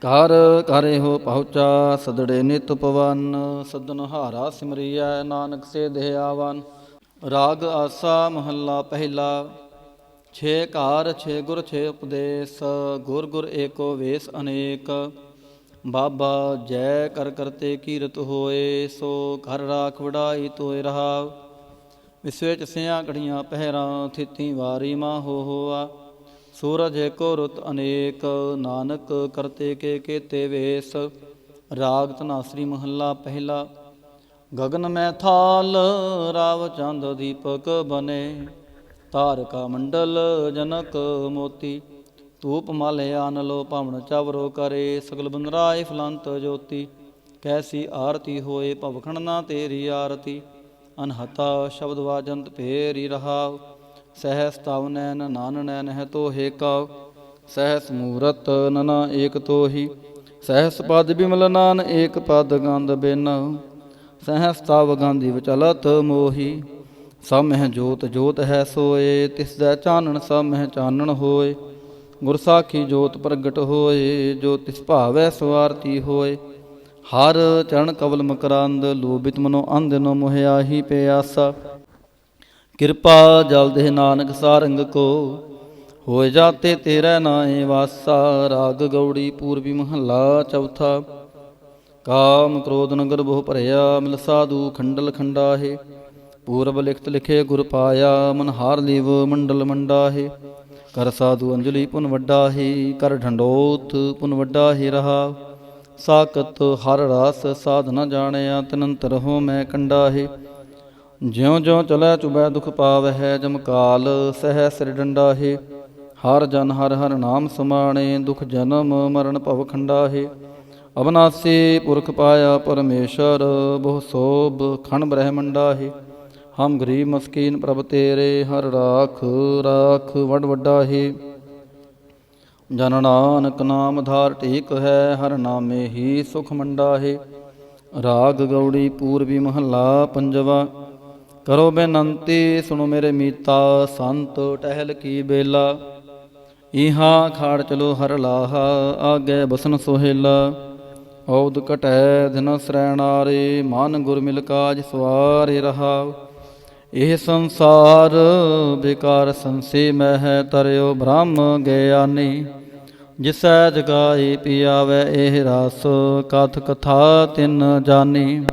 ਘਰ ਘਰੇ ਹੋ ਪਹੁੰਚਾ, ਸਦੜੇ ਨਿਤ ਪਵਨ। ਸਦਨ ਹਾਰਾ ਸਿਮਰੀਐ, ਨਾਨਕ ਸੇ ਦੇਹ ਆਵਨ। ਰਾਗ ਆਸਾ ਮਹੱਲਾ ਪਹਿਲਾ। ਛੇ ਘਰ ਛੇ ਗੁਰ ਛੇ ਉਪਦੇਸ, ਗੁਰ ਗੁਰ ਏਕੋ ਵੇਸ ਅਨੇਕ। ਬਾਬਾ ਜੈ ਕਰ ਕਰਤੇ ਕੀਰਤ ਹੋਏ, ਸੋ ਘਰ ਰਾਖ ਵਡਾਈ ਤੋਏ ਰਹਾਉ। ਵਿਸਵੇ ਚਸਿਆ ਘੜੀਆਂ ਪਹਿਰਾਂ, ਥਿਤੀ ਵਾਰੀ ਮਾਹੋ ਹੋਆ। ਸੂਰਜ ਏਕੋ ਰੁੱਤ ਅਨੇਕ, ਨਾਨਕ ਕਰਤੇ ਕੇ ਕੇਤੇ ਵੇਸ। ਰਾਗ ਧਨਾਸਰੀ ਮਹੱਲਾ ਪਹਿਲਾ। ਗਗਨ ਮੈਂ ਥਾਲ, ਰਾਵ ਚੰਦ ਦੀਪਕ ਬਨੇ। ਤਾਰਕਾ ਮੰਡਲ ਜਨਕ ਮੋਤੀ, ਧੂਪ ਮਾਲੇ ਆਨਲੋ ਭਾਵਨ ਚਾਵਰੋ ਕਰੇ। ਸਗਲ ਬੰਦਰਾਏ ਫਲੰਤ ਜੋਤੀ, ਕੈਸੀ ਆਰਤੀ ਹੋਏ ਭਵਖਣ ਨਾ ਤੇਰੀ ਆਰਤੀ। ਅਨਹਤਾ ਸ਼ਬਦ ਵਾਜੰਤ ਫੇਰੀ ਰਹਾਉ। ਸਹਿਸ ਤਵ ਨੈਨ ਨਾਨ ਨੈਨ ਹੈ ਤੋਹੇ ਕਾਉ। ਸਹਿਸ ਮੂਰਤ ਨਨਾ ਏਕ ਤੋਹੀ, ਸਹਿਸ ਪਦ ਬਿਮਲ ਨਾਨ ਏਕ ਪਦ ਗੰਧ ਬਿਨ। ਸਹਿਸ ਤਵ ਗਾਂਧੀ ਵਿਚਲਤ ਮੋਹੀ, ਸਭ ਮਹਿ ਜੋਤ ਜੋਤ ਹੈ ਸੋਏ। ਤਿਸ ਦਾ ਚਾਨਣ ਸਭ ਮਹਿ ਚਾਨਣ ਹੋਏ। ਗੁਰ ਸਾਖੀ ਜੋਤ ਪ੍ਰਗਟ ਹੋਏ, ਜੋ ਤਿਸ ਭਾਵੈ ਸਵਾਰਤੀ ਹੋਏ। ਹਰ ਚਰਨ ਕਵਲ ਮਕਰੰਦ, ਲੋਭਿਤ ਮਨੋ ਅੰਧ ਨੋ ਮੋਹਿਆਹੀ ਪਿਆਸਾ। ਕਿਰਪਾ ਜਲ ਦੇਹ ਨਾਨਕ ਸਾਰੰਗ ਕੋ, ਹੋਏ ਜਾਤੇ ਤੇਰੇ ਨਾਏ ਵਾਸਾ। ਰਾਗ ਗੌੜੀ ਪੂਰਬੀ ਮਹੱਲਾ ਚੌਥਾ। ਕਾਮ ਕ੍ਰੋਧ ਨਗਰ ਬਹੁ ਭਰਿਆ, ਮਿਲ ਸਾਧੂ ਖੰਡਲ ਖੰਡਾਹੇ। ਪੂਰਬ ਲਿਖਤ ਲਿਖੇ ਗੁਰ ਪਾਇਆ, ਮਨ ਹਾਰ ਲੀਵ ਮੰਡਲ ਮੰਡਾਹੇ। ਕਰ ਸਾਧੂ ਅੰਜਲੀ ਪੁਨ ਵੱਡਾ ਹੀ, ਕਰ ਢੰਡੋਤ ਪੁਨ ਵੱਡਾ ਹੀ ਰਹਾ। ਸਾਕਤ ਹਰ ਰਸ ਸਾਧ ਨ ਜਾਣਿਆ, ਤਨੰਤਰ ਹੋ ਮੈਂ ਕੰਡਾਹੇ। ਜਿਉ ਜਿਉ ਚਲੈ ਚੁਬੈ ਦੁਖ ਪਾਵਹਿ, ਜਮ ਕਾਲ ਸਹਿ ਸਿਰ ਡੰਡਾਹੇ। ਹਰ ਜਨ ਹਰ ਹਰ ਨਾਮ ਸਮਾਣੇ, ਦੁਖ ਜਨਮ ਮਰਨ ਭਵ ਖੰਡਾਹੇ। ਅਬਨਾਸੀ ਪੁਰਖ ਪਾਇਆ ਪਰਮੇਸ਼ਰ, ਬਹੁ ਸੋਭ ਖਣ ਬ੍ਰਹਮੰਡਾਹੇ। ਹਮ ਗਰੀਬ ਮਸਕੀਨ ਪ੍ਰਭ ਤੇਰੇ, ਹਰ ਰਾਖ ਰਾਖ ਵੱਡ ਵੱਡਾਹੇ। ਜਨ ਨਾਨਕ ਨਾਮ ਧਾਰ ਟੇਕ ਹੈ, ਹਰ ਨਾਮੇ ਹੀ ਸੁਖ ਮੰਡਾਹੇ। ਰਾਗ ਗੌੜੀ ਪੂਰਬੀ ਮਹੱਲਾ ਪੰਜਵਾ। ਕਰੋ ਬੇਨੰਤੀ ਸੁਣੋ ਮੇਰੇ ਮੀਤਾ, ਸੰਤ ਟਹਿਲ ਕੀ ਬੇਲਾ। ਇਹਾ ਖਾੜ ਚਲੋ ਹਰ ਲਾਹਾ, ਆਗੇ ਬਸਨ ਸੋਹੇਲਾ। ਔਦ ਘਟੈ ਦਿਨ ਸਰੈਣਾਰੇ, ਮਨ ਗੁਰ ਮਿਲ ਕਾਜ ਸਵਾਰੇ ਰਹਾ। ਇਹ ਸੰਸਾਰ ਬੇਕਾਰ ਸੰਸੇ ਮਹਿ, ਤਰਿਓ ਬ੍ਰਹਮ ਗਿਆਨੀ। ਜਿਸੈ ਜਗਾਏ ਪਿਆਵੈ ਇਹ ਰਸ, ਕਥ ਕਥਾ ਤਿਨ ਜਾਨੀ।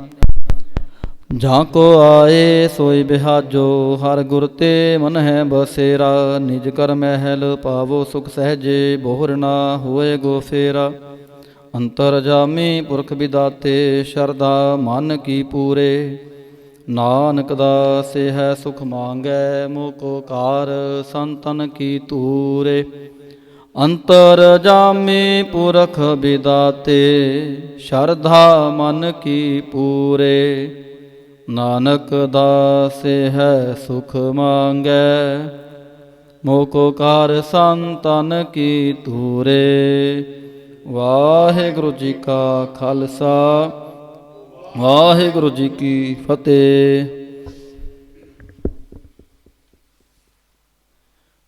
ਜਾਂ ਕੋ ਆਏ ਸੋਈ ਬਿਹਾਜੋ, ਹਰ ਗੁਰ ਤੇ ਮਨ ਹੈ ਬਸੇਰਾ। ਨਿਜ ਕਰ ਮਹਿਲ ਪਾਵੋ ਸੁਖ ਸਹਿਜੇ, ਬੋਹਰ ਨਾ ਹੋਏ ਗੋ ਫੇਰਾ। ਅੰਤਰ ਜਾਮੀ ਪੁਰਖ ਵਿਦਾਤੇ, ਸ਼ਰਧਾ ਮਨ ਕੀ ਪੂਰੇ। ਨਾਨਕ ਦਾਸੇ ਹੈ ਸੁਖ ਮੰਗੈ, ਮੋਹ ਕੋ ਕਾਰ ਸੰਤਨ ਕੀ ਤੂਰੇ। ਅੰਤਰ ਜਾਮੀ ਪੁਰਖ ਵਿਦਾਤੇ, ਸ਼ਰਧਾ ਮਨ ਕੀ ਪੂਰੇ। ਨਾਨਕ ਦਾਸੇ ਹੈ ਸੁਖ ਮੰਗੈ, ਮੋਹ ਕੋ ਕਾਰ ਸੰਤਨ ਕੀ ਤੂਰੇ। ਵਾਹਿਗੁਰੂ ਜੀ ਕਾ ਖਾਲਸਾ, ਵਾਹਿਗੁਰੂ ਜੀ ਕੀ ਫਤਿਹ।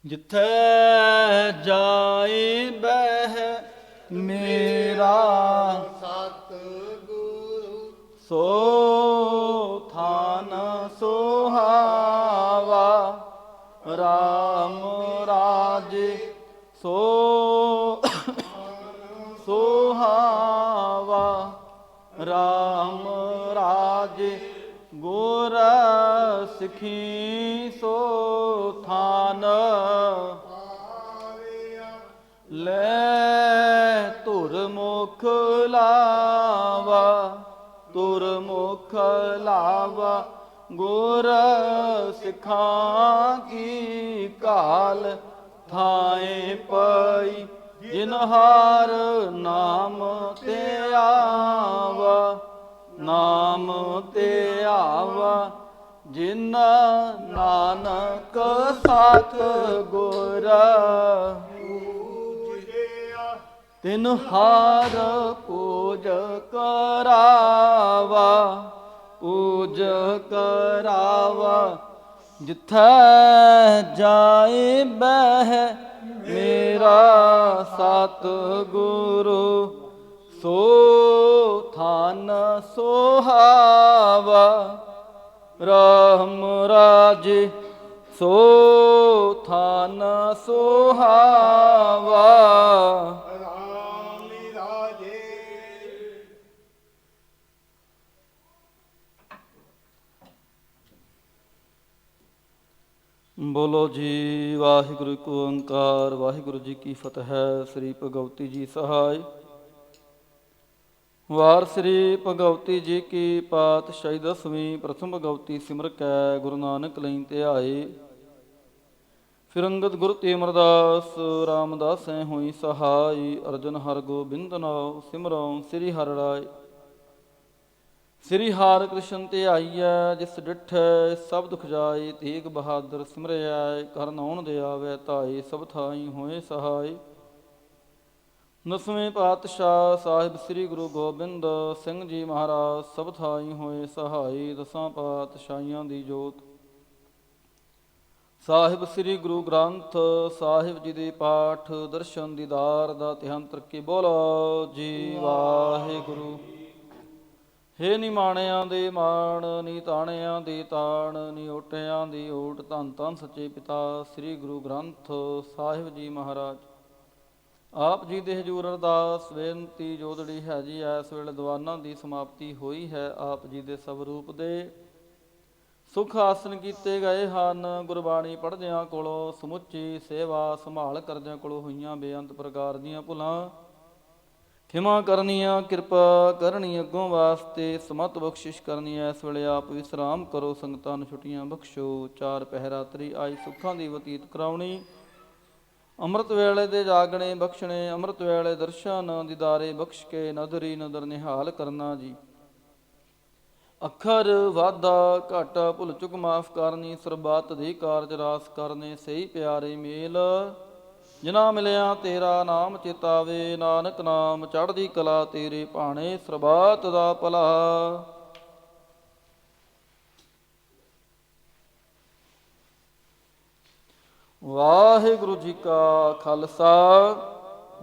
ਜਿੱਥੈ ਜਾਏ ਬਹਿ ਮੇਰਾ, ਸਤਿਗੁਰੂ ਸੋ ਥਾਨ ਸੁਹਾਵਾ। ਰਾਮ ਰਾਜੇ ਸੋ ਸੁਹਾਵਾ। ਰਾਮ ਰਾਜੇ ਗੁਰ ਸਿੱਖੀ ਸੋ ਥਾਨ। ਲੈ ਧੁਰ ਮੁਖ ਲਾਵਾ, ਧੁਰ ਮੁਖ ਲਾਵਾ। ਗੁਰ ਸਿੱਖਾਂ ਕੀ ਕਾਲ, ਥਾਏ ਪਈ ਜਿਨ ਹਾਰ ਨਾਮ ਤੇ ਆਵਾ। ਨਾਮ ਤੇ ਆਵਾ ਜਿਨ ਨਾਨਕ ਸਾਥ ਗੁਰ। ਤਿਨ ਹਾਰ ਪੂਜ ਕਰਾਵਾ, ਪੂਜ ਕਰਾਵਾ। ਜਿੱਥੈ ਜਾਏ ਬਹਿ ਮੇਰਾ ਸਤਿਗੁਰੂ, ਸੋ ਥਾਨ ਸੁਹਾਵਾ। ਰਾਮ ਰਾਜੇ ਸੋ ਥਾਨ ਸੁਹਾਵਾ। ਰਾਮ ਰਾਜੇ। ਬੋਲੋ ਜੀ ਵਾਹਿਗੁਰੂ ਕੋ ਓੰਕਾਰ, ਵਾਹਿਗੁਰੂ ਜੀ ਕੀ ਫਤਿਹ। ਸ੍ਰੀ ਭਗਵਤੀ ਜੀ ਸਹਾਇ। ਵਾਰ ਸ੍ਰੀ ਭਗਵਤੀ ਜੀ ਕੀ ਪਾਤਸ਼ਾਹੀ ਦਸਵੀਂ। ਪ੍ਰਥਮ ਭਗਵਤੀ ਸਿਮਰ ਕੈ, ਗੁਰੂ ਨਾਨਕ ਲਈ ਧਿਆਏ। ਫਿਰ ਅੰਗਦ ਗੁਰ ਤੇ ਅਮਰਦਾਸ, ਰਾਮਦਾਸੈ ਹੋਈ ਸਹਾਈ। ਅਰਜਨ ਹਰ ਗੋਬਿੰਦ ਨਾਉ, ਸਿਮਰਉ ਸ੍ਰੀ ਹਰਿ ਰਾਇ। ਸ੍ਰੀ ਹਰਿ ਕ੍ਰਿਸ਼ਨ ਧਿਆਈਐ, ਜਿਸ ਡਿਠੈ ਸਭ ਦੁਖ ਜਾਏ। ਤੇਗ ਬਹਾਦਰ ਸਿਮਰਿਐ, ਕਰ ਨਾਉਣ ਦੇ ਆਵੈ ਧਾਏ। ਸਭ ਥਾਈ ਹੋਏ ਸਹਾਈ। ਦਸਵੇਂ ਪਾਤਸ਼ਾਹ ਸਾਹਿਬ ਸ੍ਰੀ ਗੁਰੂ ਗੋਬਿੰਦ ਸਿੰਘ ਜੀ ਮਹਾਰਾਜ, ਸਭ ਥਾਈ ਹੋਏ ਸਹਾਈ। ਦਸਾਂ ਪਾਤਸ਼ਾਹੀਆਂ ਦੀ ਜੋਤ ਸਾਹਿਬ ਸ੍ਰੀ ਗੁਰੂ ਗ੍ਰੰਥ ਸਾਹਿਬ ਜੀ ਦੇ ਪਾਠ ਦਰਸ਼ਨ ਦੀਦਾਰ ਦਾ ਧਿਆਨ ਤਰੱਕੀ। ਬੋਲੋ ਜੀ ਵਾਹਿਗੁਰੂ। ਹੇ ਨਿਮਾਣਿਆਂ ਦੇ ਮਾਣ, ਨੀ ਤਾਣਿਆਂ ਦੀ ਤਾਣ, ਨੀ ਓਟਿਆਂ ਦੀ ਓਟ। ਧੰਨ ਧੰਨ ਸੱਚੇ ਪਿਤਾ ਸ੍ਰੀ ਗੁਰੂ ਗ੍ਰੰਥ ਸਾਹਿਬ ਜੀ ਮਹਾਰਾਜ। ਆਪ ਜੀ ਦੇ ਹਜ਼ੂਰ ਅਰਦਾਸ ਬੇਨਤੀ ਜੋਦੜੀ ਹੈ ਜੀ। ਇਸ ਵੇਲੇ ਦੀਵਾਨਾਂ ਦੀ ਸਮਾਪਤੀ ਹੋਈ ਹੈ। ਆਪ ਜੀ ਦੇ ਸਵਰੂਪ ਦੇ ਸੁਖ ਆਸਨ ਕੀਤੇ ਗਏ ਹਨ। ਗੁਰਬਾਣੀ ਪੜ੍ਹਦਿਆਂ ਕੋਲੋਂ ਸਮੁੱਚੀ ਸੇਵਾ ਸੰਭਾਲ ਕਰਦਿਆਂ ਕੋਲੋਂ ਹੋਈਆਂ ਬੇਅੰਤ ਪ੍ਰਕਾਰ ਦੀਆਂ ਭੁੱਲਾਂ ਖਿਮਾ ਕਰਨੀਆਂ, ਕਿਰਪਾ ਕਰਨੀ ਅੱਗੋਂ ਵਾਸਤੇ ਸਮਤ ਬਖਸ਼ਿਸ਼ ਕਰਨੀ। ਇਸ ਵੇਲੇ ਆਪ ਵਿਸਰਾਮ ਕਰੋ, ਸੰਗਤਾਂ ਨੂੰ ਛੁੱਟੀਆਂ ਬਖਸ਼ੋ। ਚਾਰ ਪਹਿਰਾ ਤਰੀ ਆਈ ਸੁੱਖਾਂ ਦੀ ਬਤੀਤ ਕਰਾਉਣੀ। ਅੰਮ੍ਰਿਤ ਵੇਲੇ ਦੇ ਜਾਗਣੇ ਬਖਸ਼ਣੇ, ਅੰਮ੍ਰਿਤ ਵੇਲੇ ਦਰਸ਼ਨ ਦੀਦਾਰੇ ਬਖਸ਼ ਕੇ ਨਦਰੀ ਨਦਰ ਨਿਹਾਲ ਕਰਨਾ ਜੀ। ਅੱਖਰ ਵਾਧਾ ਘਾਟਾ ਭੁੱਲ ਚੁੱਕ ਮਾਫ ਕਰਨੀ। ਸਰਬੱਤ ਦੇ ਕਾਰਜ ਰਾਸ ਕਰਨੇ, ਸਹੀ ਪਿਆਰੇ ਮੇਲ ਜਿਨਾ ਮਿਲਿਆ ਤੇਰਾ ਨਾਮ ਚੇਤਾਵੇ। ਨਾਨਕ ਨਾਮ ਚੜ੍ਹਦੀ ਕਲਾ ਤੇਰੇ ਭਾਣੇ, ਸਰਬੱਤ ਦਾ ਭਲਾ। ਵਾਹਿਗੁਰੂ ਜੀ ਕਾ ਖਾਲਸਾ,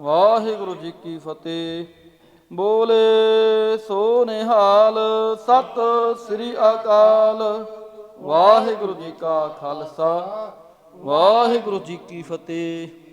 ਵਾਹਿਗੁਰੂ ਜੀ ਕੀ ਫਤਿਹ। ਬੋਲੇ ਸੋ ਨਿਹਾਲ, ਸਤਿ ਸ੍ਰੀ ਅਕਾਲ। ਵਾਹਿਗੁਰੂ ਜੀ ਕਾ ਖਾਲਸਾ, ਵਾਹਿਗੁਰੂ ਜੀ ਕੀ ਫਤਿਹ।